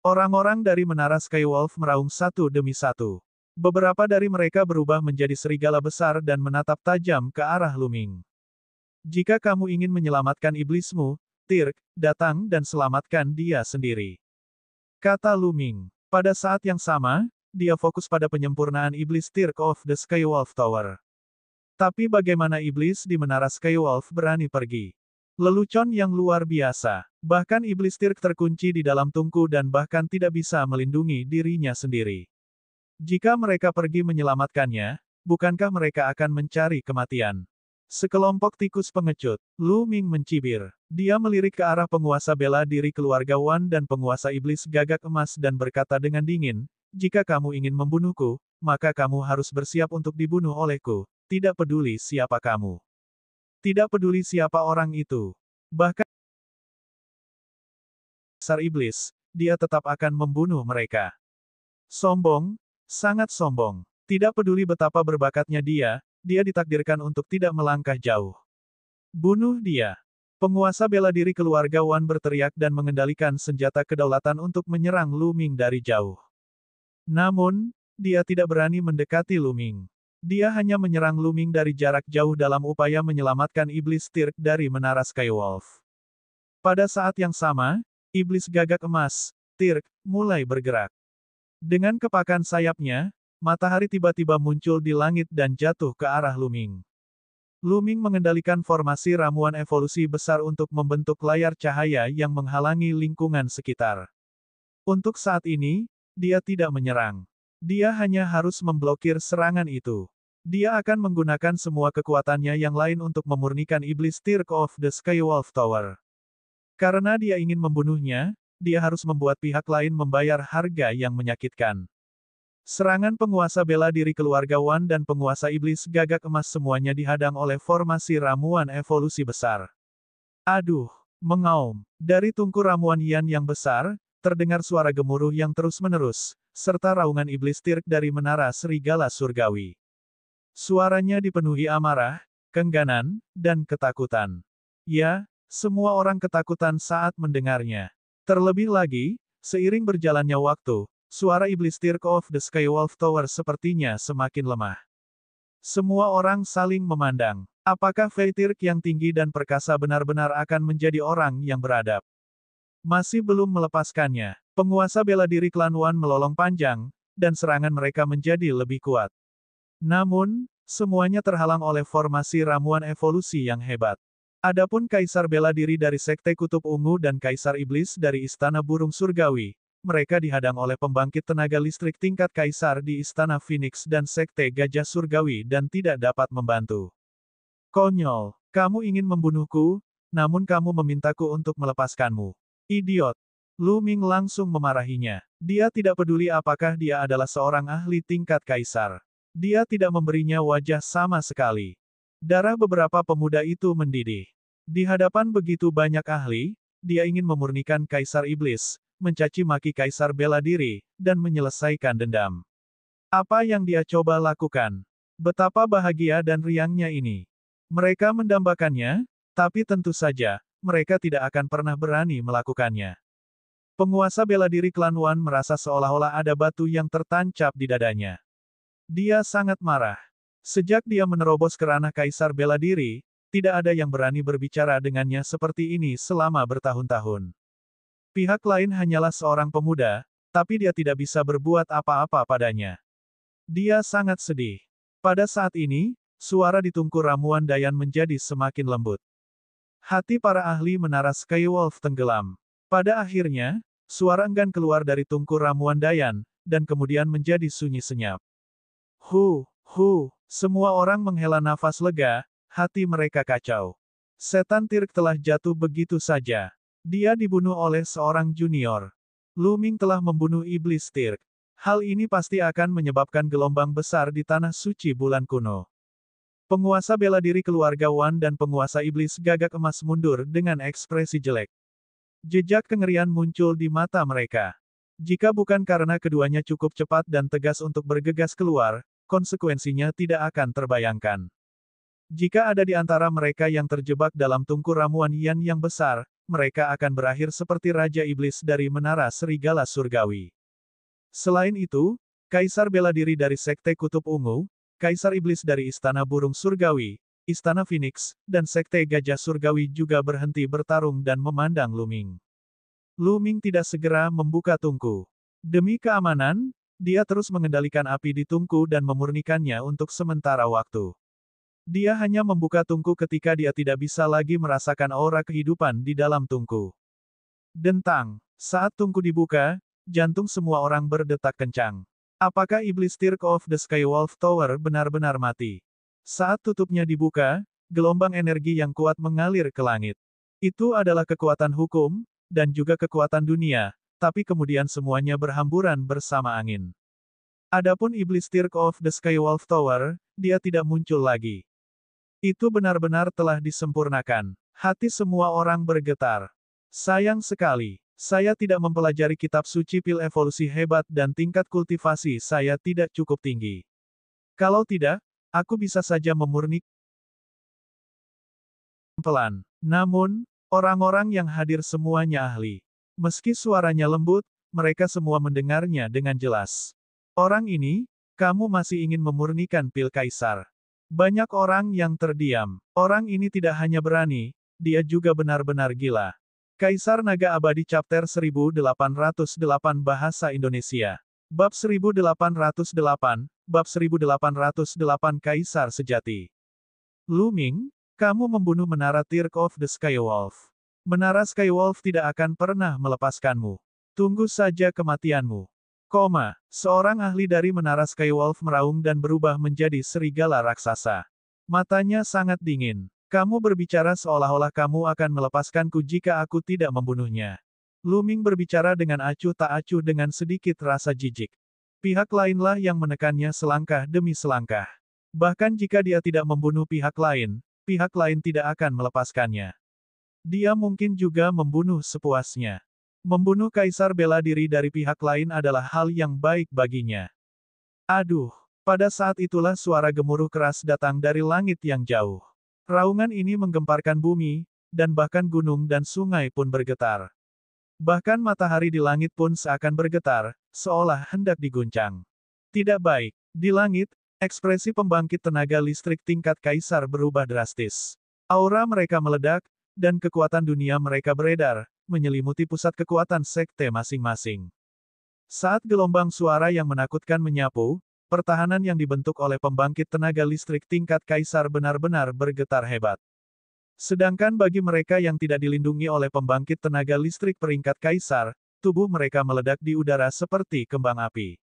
Orang-orang dari Menara Skywolf meraung satu demi satu. Beberapa dari mereka berubah menjadi serigala besar dan menatap tajam ke arah Lu Ming. Jika kamu ingin menyelamatkan iblismu, Tirk, datang dan selamatkan dia sendiri. Kata Lu Ming. Pada saat yang sama, dia fokus pada penyempurnaan iblis Tirk of the Skywolf Tower. Tapi bagaimana iblis di Menara Skywolf berani pergi? Lelucon yang luar biasa. Bahkan iblis Tirk terkunci di dalam tungku dan bahkan tidak bisa melindungi dirinya sendiri. Jika mereka pergi menyelamatkannya, bukankah mereka akan mencari kematian? Sekelompok tikus pengecut. Lu Ming mencibir. Dia melirik ke arah penguasa bela diri keluarga Wan dan penguasa iblis gagak emas dan berkata dengan dingin, jika kamu ingin membunuhku, maka kamu harus bersiap untuk dibunuh olehku. Tidak peduli siapa kamu. Tidak peduli siapa orang itu. Bahkan besar iblis, dia tetap akan membunuh mereka. Sombong, sangat sombong. Tidak peduli betapa berbakatnya dia ditakdirkan untuk tidak melangkah jauh. Bunuh dia. Penguasa bela diri keluarga Wan berteriak dan mengendalikan senjata kedaulatan untuk menyerang Lu Ming dari jauh. Namun, dia tidak berani mendekati Lu Ming. Dia hanya menyerang Lu Ming dari jarak jauh dalam upaya menyelamatkan iblis Tirk dari Menara Skywolf. Pada saat yang sama, iblis gagak emas, Tirk, mulai bergerak. Dengan kepakan sayapnya, matahari tiba-tiba muncul di langit dan jatuh ke arah Lu Ming. Lu Ming mengendalikan formasi ramuan evolusi besar untuk membentuk layar cahaya yang menghalangi lingkungan sekitar. Untuk saat ini, dia tidak menyerang. Dia hanya harus memblokir serangan itu. Dia akan menggunakan semua kekuatannya yang lain untuk memurnikan iblis Tirk of the Skywolf Tower. Karena dia ingin membunuhnya, dia harus membuat pihak lain membayar harga yang menyakitkan. Serangan penguasa bela diri keluarga Wan dan penguasa iblis gagak emas semuanya dihadang oleh formasi ramuan evolusi besar. Aduh, mengaum. Dari tungku ramuan Yan yang besar, terdengar suara gemuruh yang terus-menerus, serta raungan iblis Tirk dari Menara Serigala Surgawi. Suaranya dipenuhi amarah, keengganan, dan ketakutan. Ya, semua orang ketakutan saat mendengarnya. Terlebih lagi, seiring berjalannya waktu, suara iblis Tirk of the Skywolf Tower sepertinya semakin lemah. Semua orang saling memandang. Apakah Fei Tirk yang tinggi dan perkasa benar-benar akan menjadi orang yang beradab? Masih belum melepaskannya. Penguasa bela diri klan Wan melolong panjang, dan serangan mereka menjadi lebih kuat. Namun, semuanya terhalang oleh formasi ramuan evolusi yang hebat. Adapun Kaisar bela diri dari Sekte Kutub Ungu dan Kaisar Iblis dari Istana Burung Surgawi, mereka dihadang oleh pembangkit tenaga listrik tingkat Kaisar di Istana Phoenix dan Sekte Gajah Surgawi dan tidak dapat membantu. Konyol, kamu ingin membunuhku, namun kamu memintaku untuk melepaskanmu. Idiot. Lu Ming langsung memarahinya. Dia tidak peduli apakah dia adalah seorang ahli tingkat Kaisar. Dia tidak memberinya wajah sama sekali. Darah beberapa pemuda itu mendidih. Di hadapan begitu banyak ahli, dia ingin memurnikan Kaisar Iblis, mencaci maki Kaisar bela diri, dan menyelesaikan dendam. Apa yang dia coba lakukan? Betapa bahagia dan riangnya ini. Mereka mendambakannya, tapi tentu saja, mereka tidak akan pernah berani melakukannya. Penguasa bela diri klan Wan merasa seolah-olah ada batu yang tertancap di dadanya. Dia sangat marah. Sejak dia menerobos ke ranah Kaisar bela diri, tidak ada yang berani berbicara dengannya seperti ini selama bertahun-tahun. Pihak lain hanyalah seorang pemuda, tapi dia tidak bisa berbuat apa-apa padanya. Dia sangat sedih. Pada saat ini, suara di tungku ramuan Dayan menjadi semakin lembut. Hati para ahli menara Skywolf tenggelam. Pada akhirnya, suara enggan keluar dari tungku ramuan Dayan, dan kemudian menjadi sunyi senyap. Semua orang menghela nafas lega, hati mereka kacau. Setan Tirk telah jatuh begitu saja. Dia dibunuh oleh seorang junior. Lu Ming telah membunuh iblis Tirk. Hal ini pasti akan menyebabkan gelombang besar di tanah suci bulan kuno. Penguasa bela diri keluarga Wan dan penguasa iblis gagak emas mundur dengan ekspresi jelek. Jejak kengerian muncul di mata mereka. Jika bukan karena keduanya cukup cepat dan tegas untuk bergegas keluar, konsekuensinya tidak akan terbayangkan. Jika ada di antara mereka yang terjebak dalam tungku ramuan Yan yang besar, mereka akan berakhir seperti Raja Iblis dari Menara Serigala Surgawi. Selain itu, Kaisar bela diri dari Sekte Kutub Ungu, Kaisar Iblis dari Istana Burung Surgawi, Istana Phoenix, dan Sekte Gajah Surgawi juga berhenti bertarung dan memandang Lu Ming. Lu Ming tidak segera membuka tungku. Demi keamanan, dia terus mengendalikan api di tungku dan memurnikannya untuk sementara waktu. Dia hanya membuka tungku ketika dia tidak bisa lagi merasakan aura kehidupan di dalam tungku. Dentang. Saat tungku dibuka, jantung semua orang berdetak kencang. Apakah iblis Tirk of the Skywolf Tower benar-benar mati? Saat tutupnya dibuka, gelombang energi yang kuat mengalir ke langit. Itu adalah kekuatan hukum, dan juga kekuatan dunia, tapi kemudian semuanya berhamburan bersama angin. Adapun iblis Tirk of the Skywolf Tower, dia tidak muncul lagi. Itu benar-benar telah disempurnakan. Hati semua orang bergetar. Sayang sekali. Saya tidak mempelajari kitab suci pil evolusi hebat dan tingkat kultivasi saya tidak cukup tinggi. Kalau tidak, aku bisa saja memurnikan pelan. Namun, orang-orang yang hadir semuanya ahli. Meski suaranya lembut, mereka semua mendengarnya dengan jelas. Orang ini, kamu masih ingin memurnikan pil kaisar. Banyak orang yang terdiam. Orang ini tidak hanya berani, dia juga benar-benar gila. Kaisar Naga Abadi Chapter 1808 Bahasa Indonesia. Bab 1808, Bab 1808 Kaisar Sejati. Lu Ming, kamu membunuh Menara Tirk of the Skywolf. Menara Skywolf tidak akan pernah melepaskanmu. Tunggu saja kematianmu. Seorang ahli dari Menara Skywolf meraung dan berubah menjadi serigala raksasa. Matanya sangat dingin. Kamu berbicara seolah-olah kamu akan melepaskanku jika aku tidak membunuhnya. Lu Ming berbicara dengan acuh tak acuh dengan sedikit rasa jijik. Pihak lainlah yang menekannya selangkah demi selangkah. Bahkan jika dia tidak membunuh pihak lain tidak akan melepaskannya. Dia mungkin juga membunuh sepuasnya. Membunuh kaisar bela diri dari pihak lain adalah hal yang baik baginya. Aduh, pada saat itulah suara gemuruh keras datang dari langit yang jauh. Raungan ini menggemparkan bumi, dan bahkan gunung dan sungai pun bergetar. Bahkan matahari di langit pun seakan bergetar, seolah hendak diguncang. Tidak baik. Di langit, ekspresi pembangkit tenaga listrik tingkat kaisar berubah drastis. Aura mereka meledak, dan kekuatan dunia mereka beredar, menyelimuti pusat kekuatan sekte masing-masing. Saat gelombang suara yang menakutkan menyapu, pertahanan yang dibentuk oleh pembangkit tenaga listrik tingkat kaisar benar-benar bergetar hebat. Sedangkan bagi mereka yang tidak dilindungi oleh pembangkit tenaga listrik peringkat kaisar, tubuh mereka meledak di udara seperti kembang api.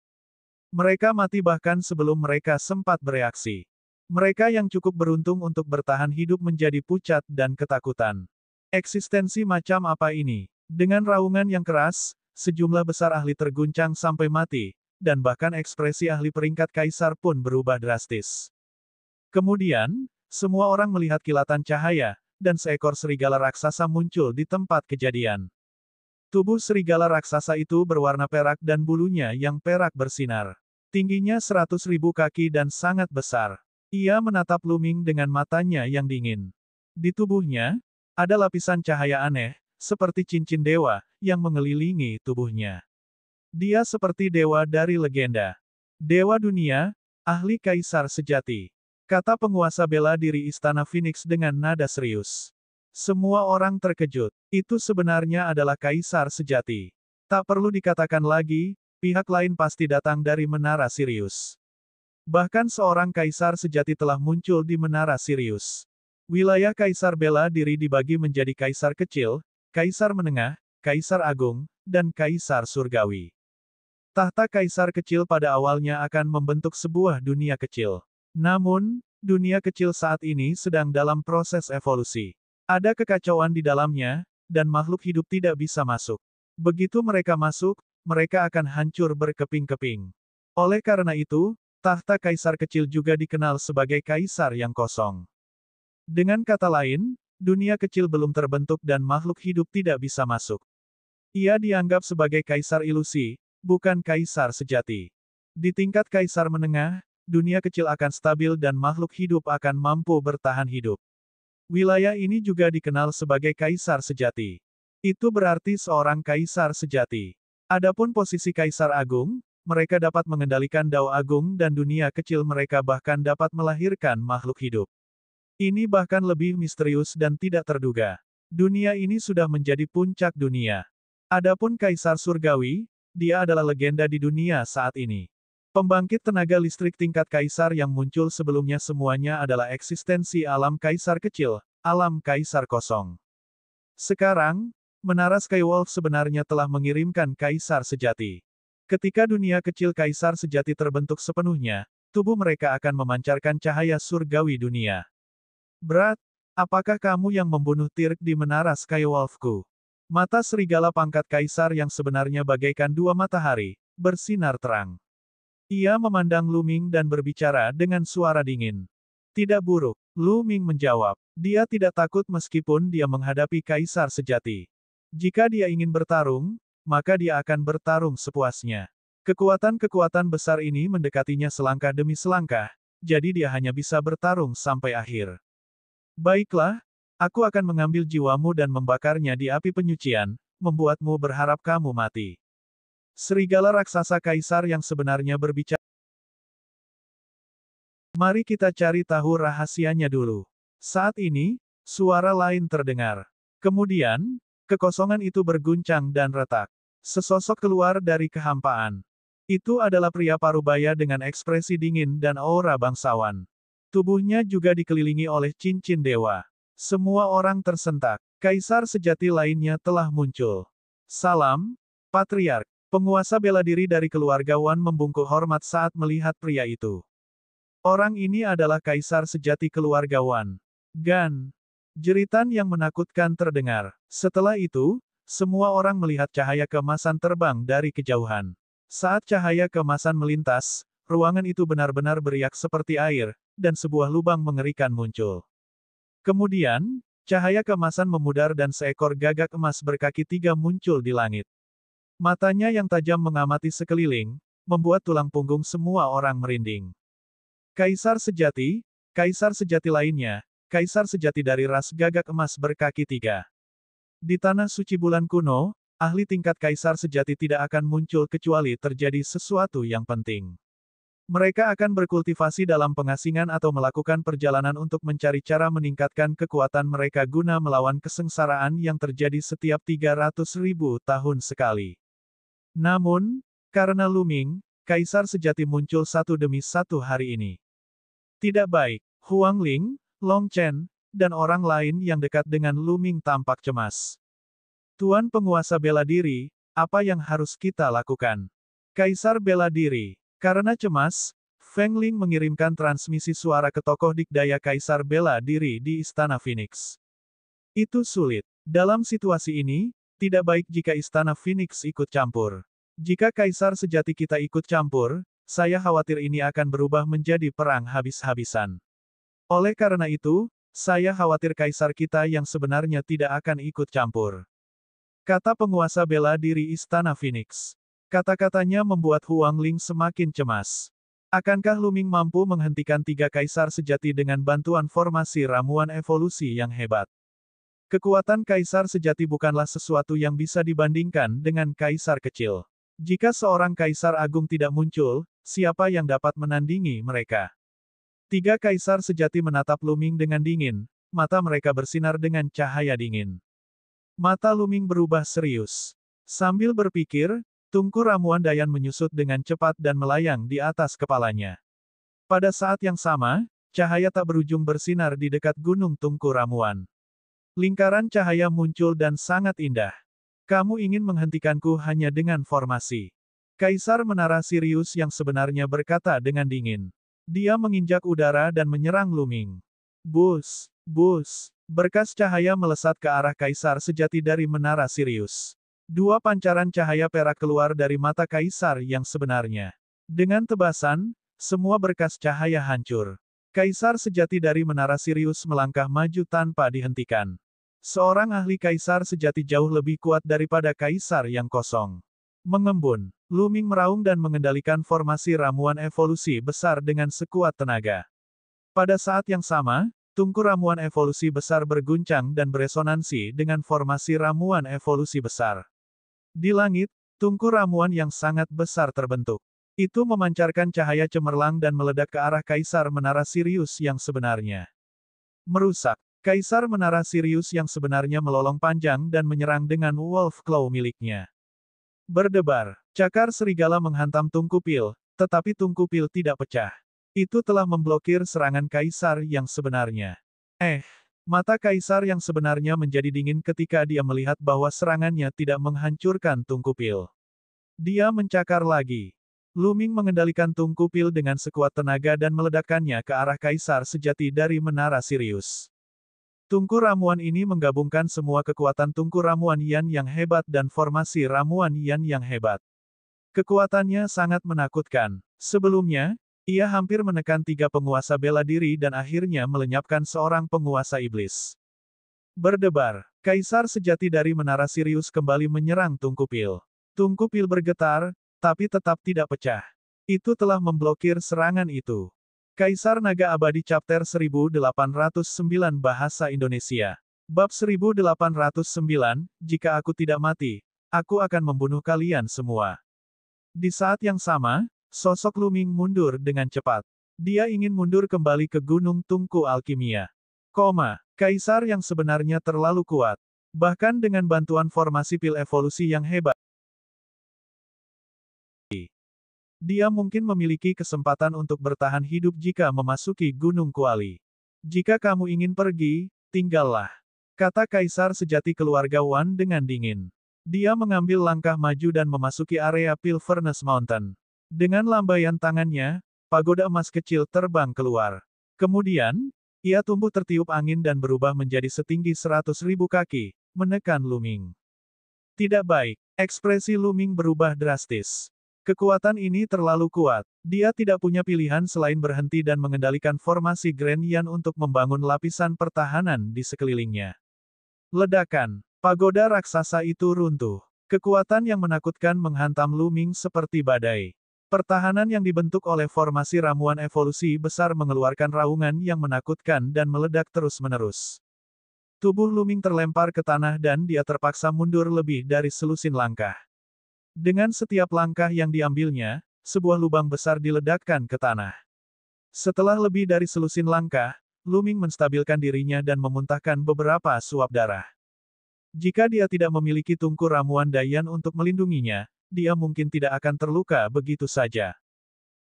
Mereka mati bahkan sebelum mereka sempat bereaksi. Mereka yang cukup beruntung untuk bertahan hidup menjadi pucat dan ketakutan. Eksistensi macam apa ini? Dengan raungan yang keras, sejumlah besar ahli terguncang sampai mati, dan bahkan ekspresi ahli peringkat kaisar pun berubah drastis. Kemudian, semua orang melihat kilatan cahaya, dan seekor serigala raksasa muncul di tempat kejadian. Tubuh serigala raksasa itu berwarna perak dan bulunya yang perak bersinar. Tingginya 100.000 kaki dan sangat besar. Ia menatap Lu Ming dengan matanya yang dingin. Di tubuhnya, ada lapisan cahaya aneh, seperti cincin dewa, yang mengelilingi tubuhnya. Dia seperti dewa dari legenda. Dewa dunia, ahli kaisar sejati. Kata penguasa bela diri Istana Phoenix dengan nada serius. Semua orang terkejut. Itu sebenarnya adalah kaisar sejati. Tak perlu dikatakan lagi, pihak lain pasti datang dari Menara Sirius. Bahkan seorang kaisar sejati telah muncul di Menara Sirius. Wilayah kaisar bela diri dibagi menjadi kaisar kecil, kaisar menengah, kaisar agung, dan kaisar surgawi. Tahta kaisar kecil pada awalnya akan membentuk sebuah dunia kecil. Namun, dunia kecil saat ini sedang dalam proses evolusi. Ada kekacauan di dalamnya, dan makhluk hidup tidak bisa masuk. Begitu mereka masuk, mereka akan hancur berkeping-keping. Oleh karena itu, tahta kaisar kecil juga dikenal sebagai kaisar yang kosong. Dengan kata lain, dunia kecil belum terbentuk dan makhluk hidup tidak bisa masuk. Ia dianggap sebagai kaisar ilusi, bukan kaisar sejati. Di tingkat kaisar menengah, dunia kecil akan stabil dan makhluk hidup akan mampu bertahan hidup. Wilayah ini juga dikenal sebagai kaisar sejati. Itu berarti seorang kaisar sejati. Adapun posisi kaisar agung, mereka dapat mengendalikan dao agung dan dunia kecil mereka bahkan dapat melahirkan makhluk hidup. Ini bahkan lebih misterius dan tidak terduga. Dunia ini sudah menjadi puncak dunia. Adapun kaisar surgawi, dia adalah legenda di dunia saat ini. Pembangkit tenaga listrik tingkat kaisar yang muncul sebelumnya semuanya adalah eksistensi alam kaisar kecil, alam kaisar kosong. Sekarang, Menara Skywolf sebenarnya telah mengirimkan kaisar sejati. Ketika dunia kecil kaisar sejati terbentuk sepenuhnya, tubuh mereka akan memancarkan cahaya surgawi dunia. Berat, apakah kamu yang membunuh Tirk di Menara Skywolfku? Mata serigala pangkat kaisar yang sebenarnya bagaikan dua matahari, bersinar terang. Ia memandang Lu Ming dan berbicara dengan suara dingin. Tidak buruk, Lu Ming menjawab. Dia tidak takut meskipun dia menghadapi kaisar sejati. Jika dia ingin bertarung, maka dia akan bertarung sepuasnya. Kekuatan-kekuatan besar ini mendekatinya selangkah demi selangkah, jadi dia hanya bisa bertarung sampai akhir. Baiklah, aku akan mengambil jiwamu dan membakarnya di api penyucian, membuatmu berharap kamu mati. Serigala raksasa kaisar yang sebenarnya berbicara. Mari kita cari tahu rahasianya dulu. Saat ini, suara lain terdengar. Kemudian, kekosongan itu berguncang dan retak. Sesosok keluar dari kehampaan. Itu adalah pria parubaya dengan ekspresi dingin dan aura bangsawan. Tubuhnya juga dikelilingi oleh cincin dewa. Semua orang tersentak. Kaisar sejati lainnya telah muncul. Salam, Patriark. Penguasa bela diri dari keluarga Wan membungkuk hormat saat melihat pria itu. Orang ini adalah kaisar sejati keluarga Wan. Gan. Jeritan yang menakutkan terdengar. Setelah itu, semua orang melihat cahaya keemasan terbang dari kejauhan. Saat cahaya keemasan melintas, ruangan itu benar-benar beriak seperti air, dan sebuah lubang mengerikan muncul. Kemudian, cahaya keemasan memudar dan seekor gagak emas berkaki tiga muncul di langit. Matanya yang tajam mengamati sekeliling, membuat tulang punggung semua orang merinding. Kaisar sejati lainnya, kaisar sejati dari ras gagak emas berkaki tiga. Di tanah suci bulan kuno, ahli tingkat kaisar sejati tidak akan muncul kecuali terjadi sesuatu yang penting. Mereka akan berkultivasi dalam pengasingan atau melakukan perjalanan untuk mencari cara meningkatkan kekuatan mereka guna melawan kesengsaraan yang terjadi setiap 300.000 tahun sekali. Namun, karena Lu Ming, kaisar sejati muncul satu demi satu hari ini. Tidak baik, Huang Ling, Long Chen, dan orang lain yang dekat dengan Lu Ming tampak cemas. Tuan penguasa bela diri, apa yang harus kita lakukan? Kaisar bela diri. Karena cemas, Feng Ling mengirimkan transmisi suara ke tokoh dikdaya kaisar bela diri di Istana Phoenix. Itu sulit. Dalam situasi ini, tidak baik jika Istana Phoenix ikut campur. Jika kaisar sejati kita ikut campur, saya khawatir ini akan berubah menjadi perang habis-habisan. Oleh karena itu, Saya khawatir kaisar kita yang sebenarnya tidak akan ikut campur. Kata penguasa bela diri Istana Phoenix. Kata-katanya membuat Huang Ling semakin cemas. Akankah Lu Ming mampu menghentikan 3 kaisar sejati dengan bantuan formasi ramuan evolusi yang hebat? Kekuatan kaisar sejati bukanlah sesuatu yang bisa dibandingkan dengan kaisar kecil. Jika seorang kaisar agung tidak muncul, siapa yang dapat menandingi mereka? 3 kaisar sejati menatap Lu Ming dengan dingin, mata mereka bersinar dengan cahaya dingin. Mata Lu Ming berubah serius. Sambil berpikir, tungku ramuan Dayan menyusut dengan cepat dan melayang di atas kepalanya. Pada saat yang sama, cahaya tak berujung bersinar di dekat gunung tungku ramuan. Lingkaran cahaya muncul dan sangat indah. Kamu ingin menghentikanku hanya dengan formasi. Kaisar Menara Sirius yang sebenarnya berkata dengan dingin. Dia menginjak udara dan menyerang Lu Ming. Bus, bus. Berkas cahaya melesat ke arah kaisar sejati dari Menara Sirius. 2 pancaran cahaya perak keluar dari mata kaisar yang sebenarnya. Dengan tebasan, semua berkas cahaya hancur. Kaisar sejati dari Menara Sirius melangkah maju tanpa dihentikan. Seorang ahli kaisar sejati jauh lebih kuat daripada kaisar yang kosong. Mengembun, Lu Ming meraung dan mengendalikan formasi ramuan evolusi besar dengan sekuat tenaga. Pada saat yang sama, tungku ramuan evolusi besar berguncang dan beresonansi dengan formasi ramuan evolusi besar. Di langit, tungku ramuan yang sangat besar terbentuk. Itu memancarkan cahaya cemerlang dan meledak ke arah kaisar Menara Sirius yang sebenarnya. Merusak. Kaisar Menara Sirius yang sebenarnya melolong panjang dan menyerang dengan Wolf Claw miliknya. Berdebar, cakar serigala menghantam tungku pil, tetapi tungku pil tidak pecah. Itu telah memblokir serangan kaisar yang sebenarnya. Mata kaisar yang sebenarnya menjadi dingin ketika dia melihat bahwa serangannya tidak menghancurkan tungku pil. Dia mencakar lagi. Lu Ming mengendalikan tungku pil dengan sekuat tenaga dan meledakkannya ke arah kaisar sejati dari Menara Sirius. Tungku ramuan ini menggabungkan semua kekuatan tungku ramuan Yan yang hebat dan formasi ramuan Yan yang hebat. Kekuatannya sangat menakutkan. Sebelumnya, ia hampir menekan 3 penguasa bela diri dan akhirnya melenyapkan seorang penguasa iblis. Berdebar, kaisar sejati dari Menara Sirius kembali menyerang tungku pil. Tungku pil bergetar, tapi tetap tidak pecah. Itu telah memblokir serangan itu. Kaisar Naga Abadi Chapter 1809 Bahasa Indonesia. Bab 1809, Jika aku tidak mati, aku akan membunuh kalian semua. Di saat yang sama, sosok Lu Ming mundur dengan cepat. Dia ingin mundur kembali ke Gunung Tungku Alkimia. Kaisar yang sebenarnya terlalu kuat. Bahkan dengan bantuan formasi pil evolusi yang hebat. Dia mungkin memiliki kesempatan untuk bertahan hidup jika memasuki Gunung Kuali. Jika kamu ingin pergi, tinggallah. Kata kaisar sejati keluarga Wan dengan dingin. Dia mengambil langkah maju dan memasuki area Pil Furnace Mountain. Dengan lambaian tangannya, pagoda emas kecil terbang keluar. Kemudian, ia tumbuh tertiup angin dan berubah menjadi setinggi 100.000 kaki, menekan Lu Ming. Tidak baik, ekspresi Lu Ming berubah drastis. Kekuatan ini terlalu kuat. Dia tidak punya pilihan selain berhenti dan mengendalikan formasi Grand Yan untuk membangun lapisan pertahanan di sekelilingnya. Ledakan. Pagoda raksasa itu runtuh. Kekuatan yang menakutkan menghantam Lu Ming seperti badai. Pertahanan yang dibentuk oleh formasi ramuan evolusi besar mengeluarkan raungan yang menakutkan dan meledak terus-menerus. Tubuh Lu Ming terlempar ke tanah dan dia terpaksa mundur lebih dari selusin langkah. Dengan setiap langkah yang diambilnya, sebuah lubang besar diledakkan ke tanah. Setelah lebih dari selusin langkah, Lu Ming menstabilkan dirinya dan memuntahkan beberapa suap darah. Jika dia tidak memiliki tungku ramuan Dayan untuk melindunginya, dia mungkin tidak akan terluka begitu saja.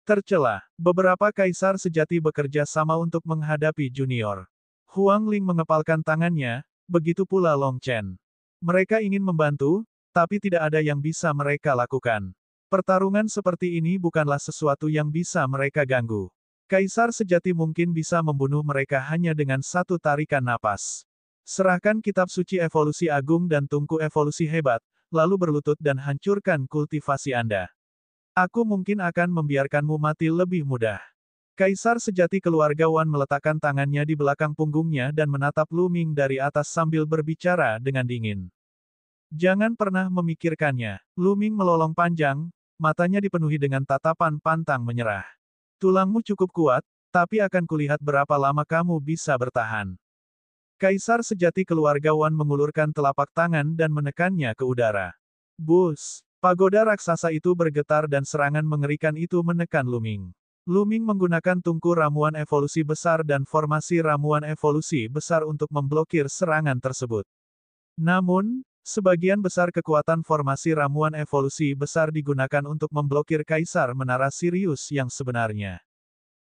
Tercela, beberapa kaisar sejati bekerja sama untuk menghadapi junior. Huang Ling mengepalkan tangannya, begitu pula Long Chen. Mereka ingin membantu, tapi tidak ada yang bisa mereka lakukan. Pertarungan seperti ini bukanlah sesuatu yang bisa mereka ganggu. Kaisar sejati mungkin bisa membunuh mereka hanya dengan satu tarikan napas. Serahkan kitab suci evolusi agung dan tungku evolusi hebat, lalu berlutut dan hancurkan kultivasi Anda. Aku mungkin akan membiarkanmu mati lebih mudah. Kaisar sejati keluarga Wan meletakkan tangannya di belakang punggungnya dan menatap Lu Ming dari atas sambil berbicara dengan dingin. Jangan pernah memikirkannya. Lu Ming melolong panjang, matanya dipenuhi dengan tatapan pantang menyerah. Tulangmu cukup kuat, tapi akan kulihat berapa lama kamu bisa bertahan. Kaisar sejati keluarga Wan mengulurkan telapak tangan dan menekannya ke udara. Bus! Pagoda raksasa itu bergetar dan serangan mengerikan itu menekan Lu Ming. Lu Ming menggunakan tungku ramuan evolusi besar dan formasi ramuan evolusi besar untuk memblokir serangan tersebut. Namun, sebagian besar kekuatan formasi ramuan evolusi besar digunakan untuk memblokir Kaisar Menara Sirius yang sebenarnya.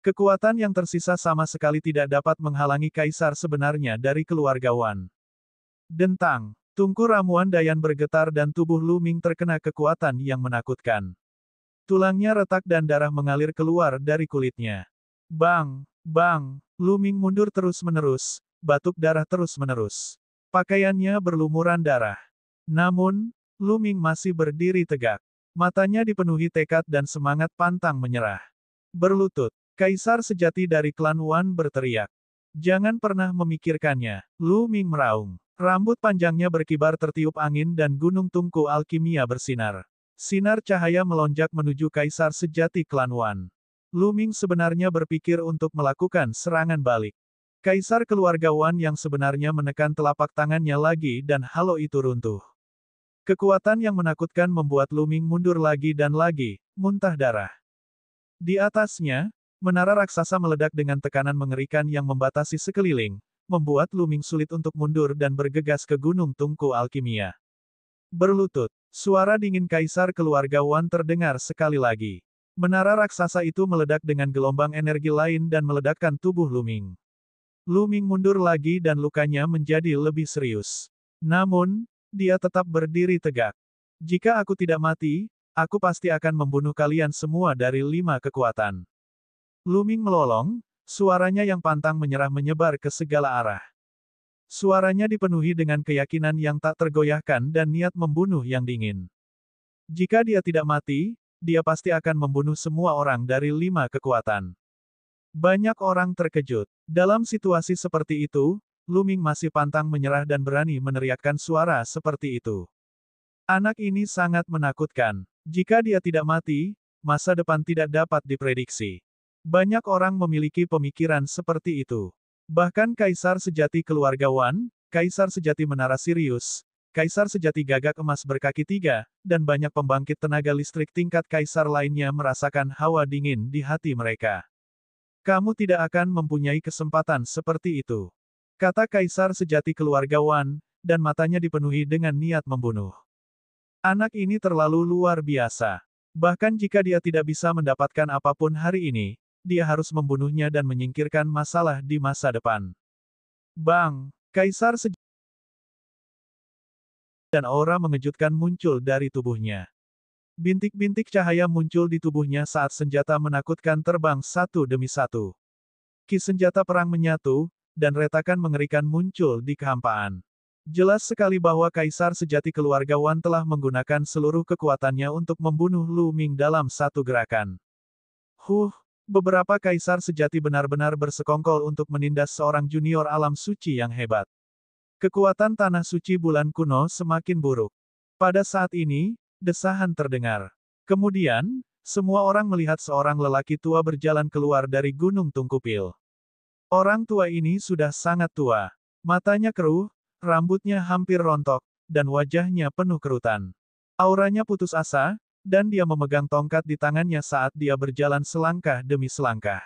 Kekuatan yang tersisa sama sekali tidak dapat menghalangi Kaisar sebenarnya dari keluarga Wan. Dentang, tungku ramuan Dayan bergetar dan tubuh Lu Ming terkena kekuatan yang menakutkan. Tulangnya retak dan darah mengalir keluar dari kulitnya. Bang! Bang! Lu Ming mundur terus-menerus, batuk darah terus-menerus. Pakaiannya berlumuran darah. Namun, Lu Ming masih berdiri tegak. Matanya dipenuhi tekad dan semangat pantang menyerah. Berlutut, Kaisar sejati dari klan Wan berteriak. Jangan pernah memikirkannya, Lu Ming meraung. Rambut panjangnya berkibar tertiup angin dan gunung tungku alkimia bersinar. Sinar cahaya melonjak menuju Kaisar sejati klan Wan. Lu Ming sebenarnya berpikir untuk melakukan serangan balik. Kaisar keluarga Wan yang sebenarnya menekan telapak tangannya lagi dan halo itu runtuh. Kekuatan yang menakutkan membuat Lu Ming mundur lagi dan lagi, muntah darah. Di atasnya, menara raksasa meledak dengan tekanan mengerikan yang membatasi sekeliling, membuat Lu Ming sulit untuk mundur dan bergegas ke gunung tungku alkimia. Berlutut. Suara dingin Kaisar keluarga Wan terdengar sekali lagi. Menara raksasa itu meledak dengan gelombang energi lain dan meledakkan tubuh Lu Ming. Lu Ming mundur lagi dan lukanya menjadi lebih serius. Namun, dia tetap berdiri tegak. Jika aku tidak mati, aku pasti akan membunuh kalian semua dari 5 kekuatan. Lu Ming melolong, suaranya yang pantang menyerah menyebar ke segala arah. Suaranya dipenuhi dengan keyakinan yang tak tergoyahkan dan niat membunuh yang dingin. Jika dia tidak mati, dia pasti akan membunuh semua orang dari 5 kekuatan. Banyak orang terkejut. Dalam situasi seperti itu, Lu Ming masih pantang menyerah dan berani meneriakkan suara seperti itu. Anak ini sangat menakutkan. Jika dia tidak mati, masa depan tidak dapat diprediksi. Banyak orang memiliki pemikiran seperti itu. Bahkan Kaisar sejati keluarga Wan, Kaisar sejati Menara Sirius, Kaisar sejati Gagak Emas berkaki 3, dan banyak pembangkit tenaga listrik tingkat Kaisar lainnya merasakan hawa dingin di hati mereka. Kamu tidak akan mempunyai kesempatan seperti itu, kata Kaisar sejati keluarga Wan, dan matanya dipenuhi dengan niat membunuh. Anak ini terlalu luar biasa. Bahkan jika dia tidak bisa mendapatkan apapun hari ini, dia harus membunuhnya dan menyingkirkan masalah di masa depan. Bang! Kaisar sejati dan aura mengejutkan muncul dari tubuhnya. Bintik-bintik cahaya muncul di tubuhnya saat senjata menakutkan terbang satu demi satu. Ki senjata perang menyatu, dan retakan mengerikan muncul di kehampaan. Jelas sekali bahwa Kaisar sejati keluarga Wan telah menggunakan seluruh kekuatannya untuk membunuh Lu Ming dalam satu gerakan. Beberapa kaisar sejati benar-benar bersekongkol untuk menindas seorang junior alam suci yang hebat. Kekuatan tanah suci bulan kuno semakin buruk. Pada saat ini, desahan terdengar. Kemudian, semua orang melihat seorang lelaki tua berjalan keluar dari Gunung Tungkupil. Orang tua ini sudah sangat tua. Matanya keruh, rambutnya hampir rontok, dan wajahnya penuh kerutan. Auranya putus asa, dan dia memegang tongkat di tangannya saat dia berjalan selangkah demi selangkah.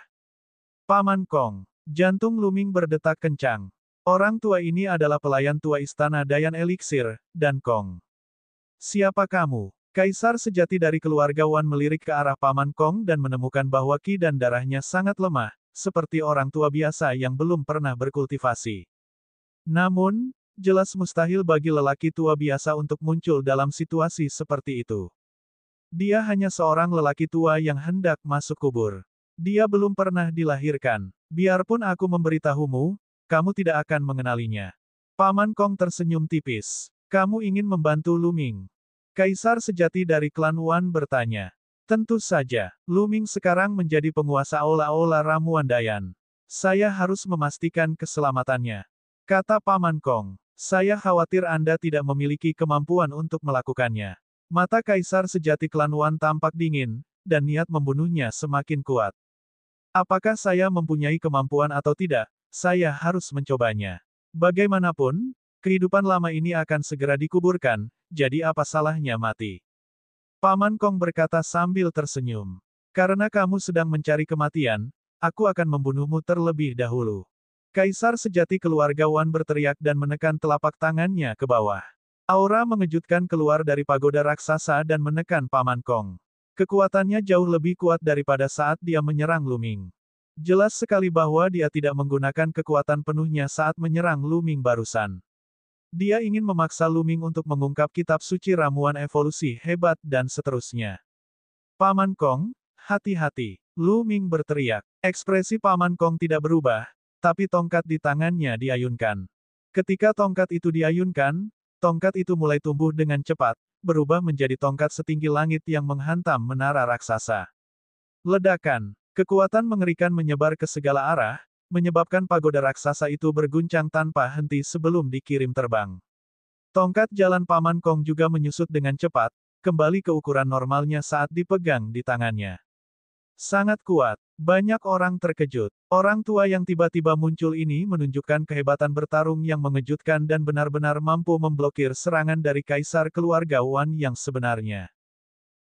Paman Kong. Jantung Lu Ming berdetak kencang. Orang tua ini adalah pelayan tua istana Dayan Elixir, dan Kong. Siapa kamu? Kaisar sejati dari keluarga Wan melirik ke arah Paman Kong dan menemukan bahwa ki dan darahnya sangat lemah, seperti orang tua biasa yang belum pernah berkultivasi. Namun, jelas mustahil bagi lelaki tua biasa untuk muncul dalam situasi seperti itu. Dia hanya seorang lelaki tua yang hendak masuk kubur. Dia belum pernah dilahirkan. Biarpun aku memberitahumu, kamu tidak akan mengenalinya. Paman Kong tersenyum tipis. Kamu ingin membantu Lu Ming? Kaisar sejati dari klan Wan bertanya. Tentu saja, Lu Ming sekarang menjadi penguasa aula-aula ramuan Dayan. Saya harus memastikan keselamatannya. Kata Paman Kong. Saya khawatir Anda tidak memiliki kemampuan untuk melakukannya. Mata Kaisar sejati klan Wan tampak dingin, dan niat membunuhnya semakin kuat. Apakah saya mempunyai kemampuan atau tidak, saya harus mencobanya. Bagaimanapun, kehidupan lama ini akan segera dikuburkan, jadi apa salahnya mati? Paman Kong berkata sambil tersenyum. Karena kamu sedang mencari kematian, aku akan membunuhmu terlebih dahulu. Kaisar sejati keluarga Wan berteriak dan menekan telapak tangannya ke bawah. Aura mengejutkan keluar dari pagoda raksasa dan menekan Paman Kong. Kekuatannya jauh lebih kuat daripada saat dia menyerang Lu Ming. Jelas sekali bahwa dia tidak menggunakan kekuatan penuhnya saat menyerang Lu Ming barusan. Dia ingin memaksa Lu Ming untuk mengungkap kitab suci ramuan evolusi hebat dan seterusnya. Paman Kong, hati-hati. Lu Ming berteriak. Ekspresi Paman Kong tidak berubah, tapi tongkat di tangannya diayunkan. Ketika tongkat itu diayunkan, tongkat itu mulai tumbuh dengan cepat, berubah menjadi tongkat setinggi langit yang menghantam menara raksasa. Ledakan. Kekuatan mengerikan menyebar ke segala arah, menyebabkan pagoda raksasa itu berguncang tanpa henti sebelum dikirim terbang. Tongkat jalan Paman Kong juga menyusut dengan cepat, kembali ke ukuran normalnya saat dipegang di tangannya. Sangat kuat. Banyak orang terkejut. Orang tua yang tiba-tiba muncul ini menunjukkan kehebatan bertarung yang mengejutkan dan benar-benar mampu memblokir serangan dari kaisar keluarga Wan yang sebenarnya.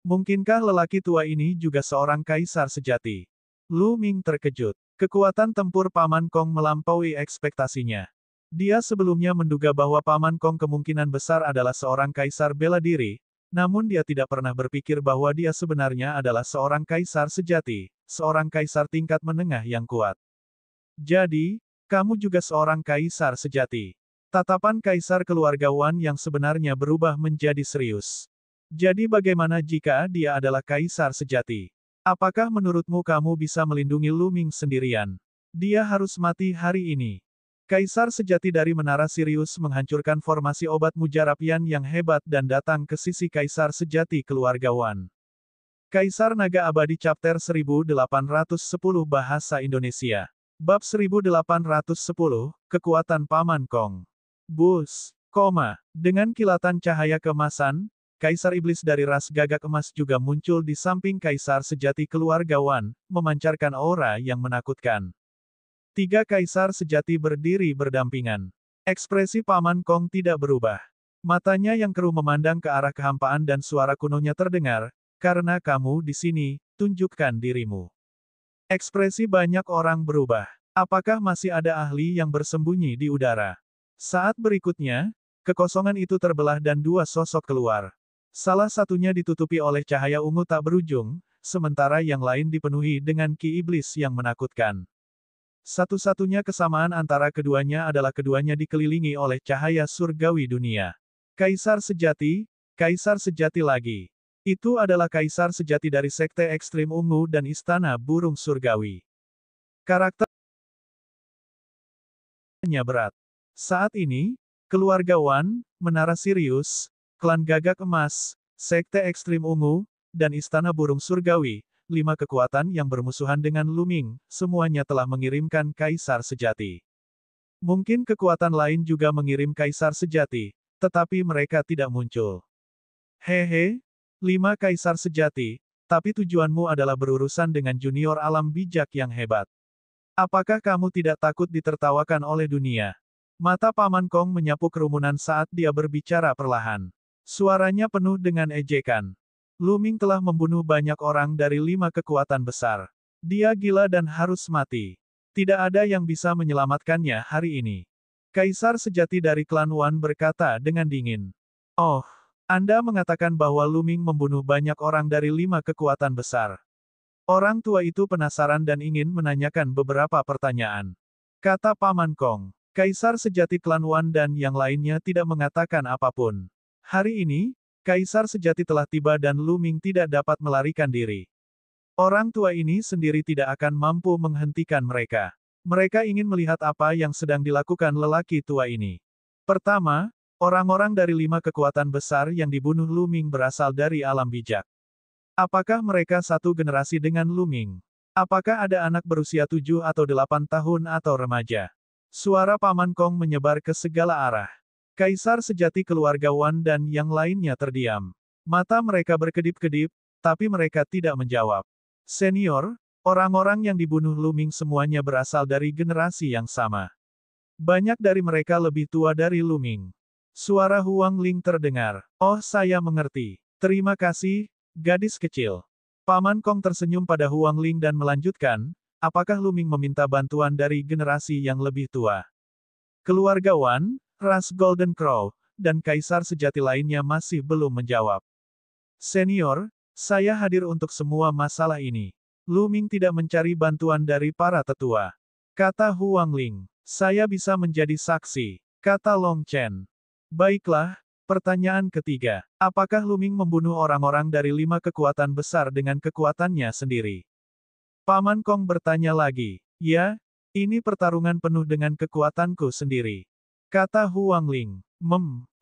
Mungkinkah lelaki tua ini juga seorang kaisar sejati? Lu Ming terkejut. Kekuatan tempur Paman Kong melampaui ekspektasinya. Dia sebelumnya menduga bahwa Paman Kong kemungkinan besar adalah seorang kaisar bela diri, namun dia tidak pernah berpikir bahwa dia sebenarnya adalah seorang kaisar sejati, seorang kaisar tingkat menengah yang kuat. Jadi, kamu juga seorang kaisar sejati. Tatapan kaisar keluarga Wan yang sebenarnya berubah menjadi serius. Jadi bagaimana jika dia adalah kaisar sejati? Apakah menurutmu kamu bisa melindungi Lu Ming sendirian? Dia harus mati hari ini. Kaisar sejati dari Menara Sirius menghancurkan formasi obat mujarapian yang hebat dan datang ke sisi kaisar sejati keluarga Wan. Kaisar Naga Abadi Chapter 1810 Bahasa Indonesia. Bab 1810, Kekuatan Paman Kong. Bus, dengan kilatan cahaya keemasan, Kaisar Iblis dari ras gagak emas juga muncul di samping Kaisar sejati keluarga Wan, memancarkan aura yang menakutkan. Tiga kaisar sejati berdiri berdampingan. Ekspresi Paman Kong tidak berubah. Matanya yang keruh memandang ke arah kehampaan dan suara kunonya terdengar, karena kamu di sini, tunjukkan dirimu. Ekspresi banyak orang berubah. Apakah masih ada ahli yang bersembunyi di udara? Saat berikutnya, kekosongan itu terbelah dan dua sosok keluar. Salah satunya ditutupi oleh cahaya ungu tak berujung, sementara yang lain dipenuhi dengan ki iblis yang menakutkan. Satu-satunya kesamaan antara keduanya adalah keduanya dikelilingi oleh cahaya surgawi dunia. Kaisar sejati lagi. Itu adalah kaisar sejati dari sekte ekstrim ungu dan istana burung surgawi. Karakternya berat. Saat ini, keluarga Wan, Menara Sirius, Klan Gagak Emas, Sekte Ekstrim Ungu, dan Istana Burung Surgawi, 5 kekuatan yang bermusuhan dengan Lu Ming, semuanya telah mengirimkan kaisar sejati. Mungkin kekuatan lain juga mengirim kaisar sejati, tetapi mereka tidak muncul. Hehe, 5 kaisar sejati, tapi tujuanmu adalah berurusan dengan junior alam bijak yang hebat. Apakah kamu tidak takut ditertawakan oleh dunia? Mata Paman Kong menyapu kerumunan saat dia berbicara perlahan. Suaranya penuh dengan ejekan. Lu Ming telah membunuh banyak orang dari 5 kekuatan besar. Dia gila dan harus mati. Tidak ada yang bisa menyelamatkannya hari ini. Kaisar sejati dari klan Wan berkata dengan dingin. Oh, Anda mengatakan bahwa Lu Ming membunuh banyak orang dari 5 kekuatan besar. Orang tua itu penasaran dan ingin menanyakan beberapa pertanyaan. Kata Paman Kong. Kaisar sejati klan Wan dan yang lainnya tidak mengatakan apapun. Hari ini, Kaisar sejati telah tiba dan Lu Ming tidak dapat melarikan diri. Orang tua ini sendiri tidak akan mampu menghentikan mereka. Mereka ingin melihat apa yang sedang dilakukan lelaki tua ini. Pertama, orang-orang dari 5 kekuatan besar yang dibunuh Lu Ming berasal dari alam bijak. Apakah mereka satu generasi dengan Lu Ming? Apakah ada anak berusia 7 atau 8 tahun atau remaja? Suara Paman Kong menyebar ke segala arah. Kaisar sejati keluarga Wan dan yang lainnya terdiam. Mata mereka berkedip-kedip, tapi mereka tidak menjawab. Senior, orang-orang yang dibunuh Lu Ming semuanya berasal dari generasi yang sama. Banyak dari mereka lebih tua dari Lu Ming. Suara Huang Ling terdengar. Oh, saya mengerti. Terima kasih, gadis kecil. Paman Kong tersenyum pada Huang Ling dan melanjutkan, apakah Lu Ming meminta bantuan dari generasi yang lebih tua? Keluarga Wan, ras Golden Crow, dan kaisar sejati lainnya masih belum menjawab. Senior, saya hadir untuk semua masalah ini. Lu Ming tidak mencari bantuan dari para tetua. Kata Huang Ling. Saya bisa menjadi saksi. Kata Long Chen. Baiklah, pertanyaan ketiga. Apakah Lu Ming membunuh orang-orang dari 5 kekuatan besar dengan kekuatannya sendiri? Paman Kong bertanya lagi. Ya, ini pertarungan penuh dengan kekuatanku sendiri. Kata Huang Ling.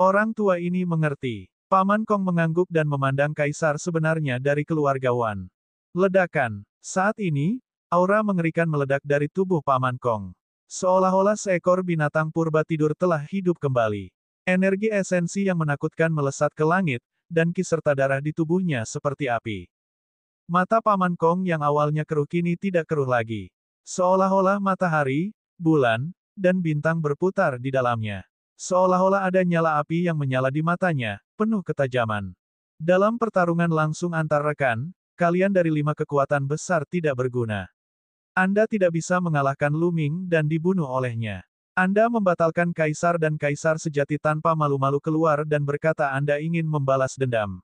Orang tua ini mengerti. Paman Kong mengangguk dan memandang kaisar sebenarnya dari keluarga Wan. Ledakan. Saat ini, aura mengerikan meledak dari tubuh Paman Kong. Seolah-olah seekor binatang purba tidur telah hidup kembali. Energi esensi yang menakutkan melesat ke langit, dan ki serta darah di tubuhnya seperti api. Mata Paman Kong yang awalnya keruh kini tidak keruh lagi. Seolah-olah matahari, bulan, dan bintang berputar di dalamnya. Seolah-olah ada nyala api yang menyala di matanya, penuh ketajaman. Dalam pertarungan langsung antar rekan, kalian dari 5 kekuatan besar tidak berguna. Anda tidak bisa mengalahkan Lu Ming dan dibunuh olehnya. Anda membatalkan kaisar dan kaisar sejati tanpa malu-malu keluar dan berkata Anda ingin membalas dendam.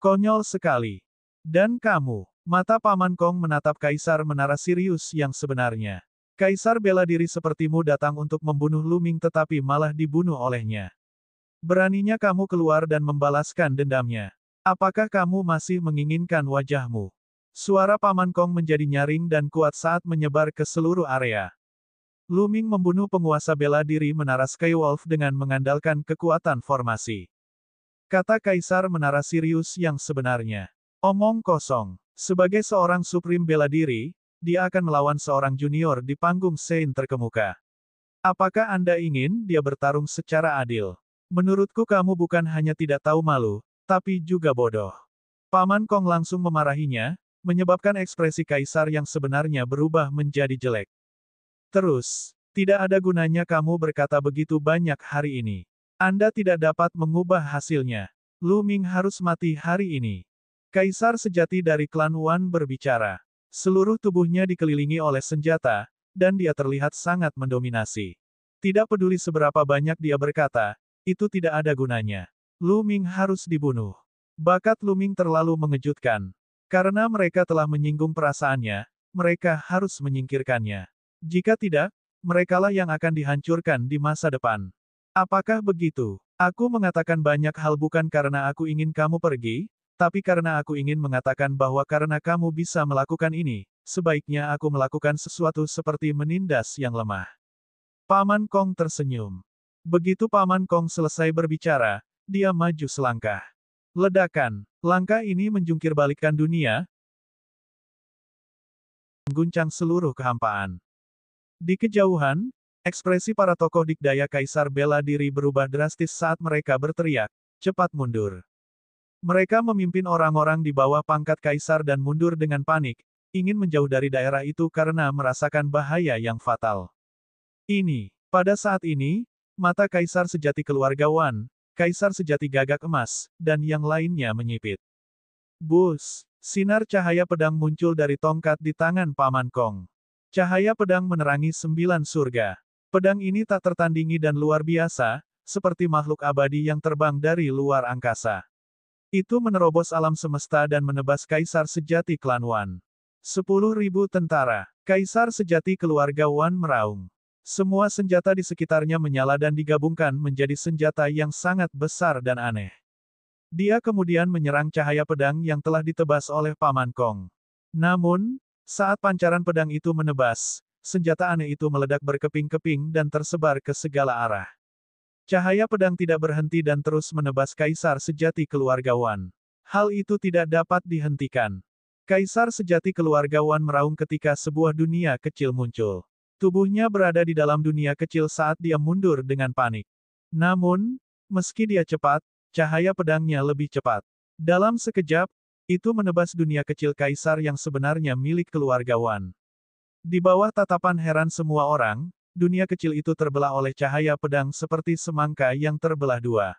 Konyol sekali. Dan kamu, mata Paman Kong menatap kaisar menara Sirius yang sebenarnya. Kaisar bela diri sepertimu datang untuk membunuh Lu Ming tetapi malah dibunuh olehnya. Beraninya kamu keluar dan membalaskan dendamnya. Apakah kamu masih menginginkan wajahmu? Suara Paman Kong menjadi nyaring dan kuat saat menyebar ke seluruh area. Lu Ming membunuh penguasa bela diri menara Skywolf dengan mengandalkan kekuatan formasi. Kata Kaisar menara Sirius yang sebenarnya. Omong kosong. Sebagai seorang Supreme bela diri, dia akan melawan seorang junior di panggung Sein terkemuka. Apakah Anda ingin dia bertarung secara adil? Menurutku kamu bukan hanya tidak tahu malu, tapi juga bodoh. Paman Kong langsung memarahinya, menyebabkan ekspresi kaisar yang sebenarnya berubah menjadi jelek. Terus, tidak ada gunanya kamu berkata begitu banyak hari ini. Anda tidak dapat mengubah hasilnya. Lu Ming harus mati hari ini. Kaisar sejati dari klan Wan berbicara. Seluruh tubuhnya dikelilingi oleh senjata, dan dia terlihat sangat mendominasi. Tidak peduli seberapa banyak dia berkata, itu tidak ada gunanya. Lu Ming harus dibunuh. Bakat Lu Ming terlalu mengejutkan. Karena mereka telah menyinggung perasaannya, mereka harus menyingkirkannya. Jika tidak, merekalah yang akan dihancurkan di masa depan. Apakah begitu? Aku mengatakan banyak hal bukan karena aku ingin kamu pergi, tapi karena aku ingin mengatakan bahwa karena kamu bisa melakukan ini, sebaiknya aku melakukan sesuatu seperti menindas yang lemah. Paman Kong tersenyum. Begitu Paman Kong selesai berbicara, dia maju selangkah. Ledakan. Langkah ini menjungkirbalikkan dunia, mengguncang seluruh kehampaan. Di kejauhan, ekspresi para tokoh dikdaya kaisar bela diri berubah drastis saat mereka berteriak, cepat mundur. Mereka memimpin orang-orang di bawah pangkat kaisar dan mundur dengan panik, ingin menjauh dari daerah itu karena merasakan bahaya yang fatal. Pada saat ini, mata kaisar sejati keluarga Wan, kaisar sejati gagak emas, dan yang lainnya menyipit. Bus, sinar cahaya pedang muncul dari tongkat di tangan Paman Kong. Cahaya pedang menerangi 9 surga. Pedang ini tak tertandingi dan luar biasa, seperti makhluk abadi yang terbang dari luar angkasa. Itu menerobos alam semesta dan menebas kaisar sejati klan Wan. 10.000 tentara. Kaisar sejati keluarga Wan meraung. Semua senjata di sekitarnya menyala dan digabungkan menjadi senjata yang sangat besar dan aneh. Dia kemudian menyerang cahaya pedang yang telah ditebas oleh Paman Kong. Namun, saat pancaran pedang itu menebas, senjata aneh itu meledak berkeping-keping dan tersebar ke segala arah. Cahaya pedang tidak berhenti dan terus menebas kaisar sejati keluarga Wan. Hal itu tidak dapat dihentikan. Kaisar sejati keluarga Wan meraung ketika sebuah dunia kecil muncul. Tubuhnya berada di dalam dunia kecil saat dia mundur dengan panik. Namun, meski dia cepat, cahaya pedangnya lebih cepat. Dalam sekejap, itu menebas dunia kecil kaisar yang sebenarnya milik keluarga Wan. Di bawah tatapan heran semua orang, dunia kecil itu terbelah oleh cahaya pedang seperti semangka yang terbelah dua.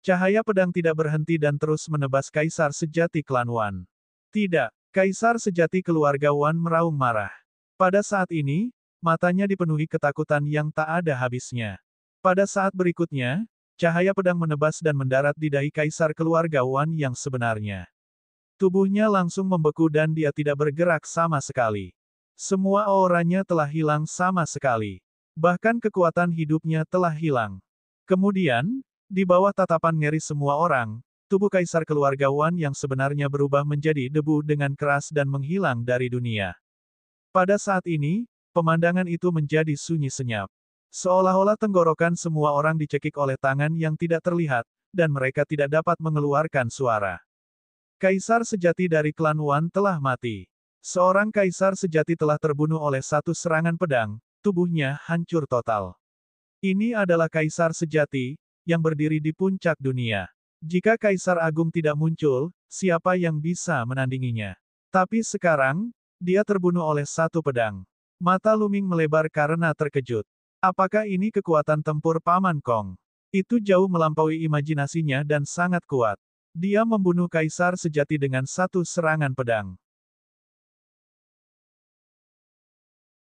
Cahaya pedang tidak berhenti dan terus menebas kaisar sejati klan Wan. Tidak, kaisar sejati keluarga Wan meraung marah. Pada saat ini, matanya dipenuhi ketakutan yang tak ada habisnya. Pada saat berikutnya, cahaya pedang menebas dan mendarat di dahi kaisar keluarga Wan yang sebenarnya. Tubuhnya langsung membeku dan dia tidak bergerak sama sekali. Semua auranya telah hilang sama sekali. Bahkan kekuatan hidupnya telah hilang. Kemudian, di bawah tatapan ngeri semua orang, tubuh kaisar keluarga Wan yang sebenarnya berubah menjadi debu dengan keras dan menghilang dari dunia. Pada saat ini, pemandangan itu menjadi sunyi senyap. Seolah-olah tenggorokan semua orang dicekik oleh tangan yang tidak terlihat, dan mereka tidak dapat mengeluarkan suara. Kaisar sejati dari klan Wan telah mati. Seorang kaisar sejati telah terbunuh oleh satu serangan pedang, tubuhnya hancur total. Ini adalah kaisar sejati, yang berdiri di puncak dunia. Jika kaisar agung tidak muncul, siapa yang bisa menandinginya? Tapi sekarang, dia terbunuh oleh satu pedang. Mata Luming melebar karena terkejut. Apakah ini kekuatan tempur Paman Kong? Itu jauh melampaui imajinasinya dan sangat kuat. Dia membunuh kaisar sejati dengan satu serangan pedang.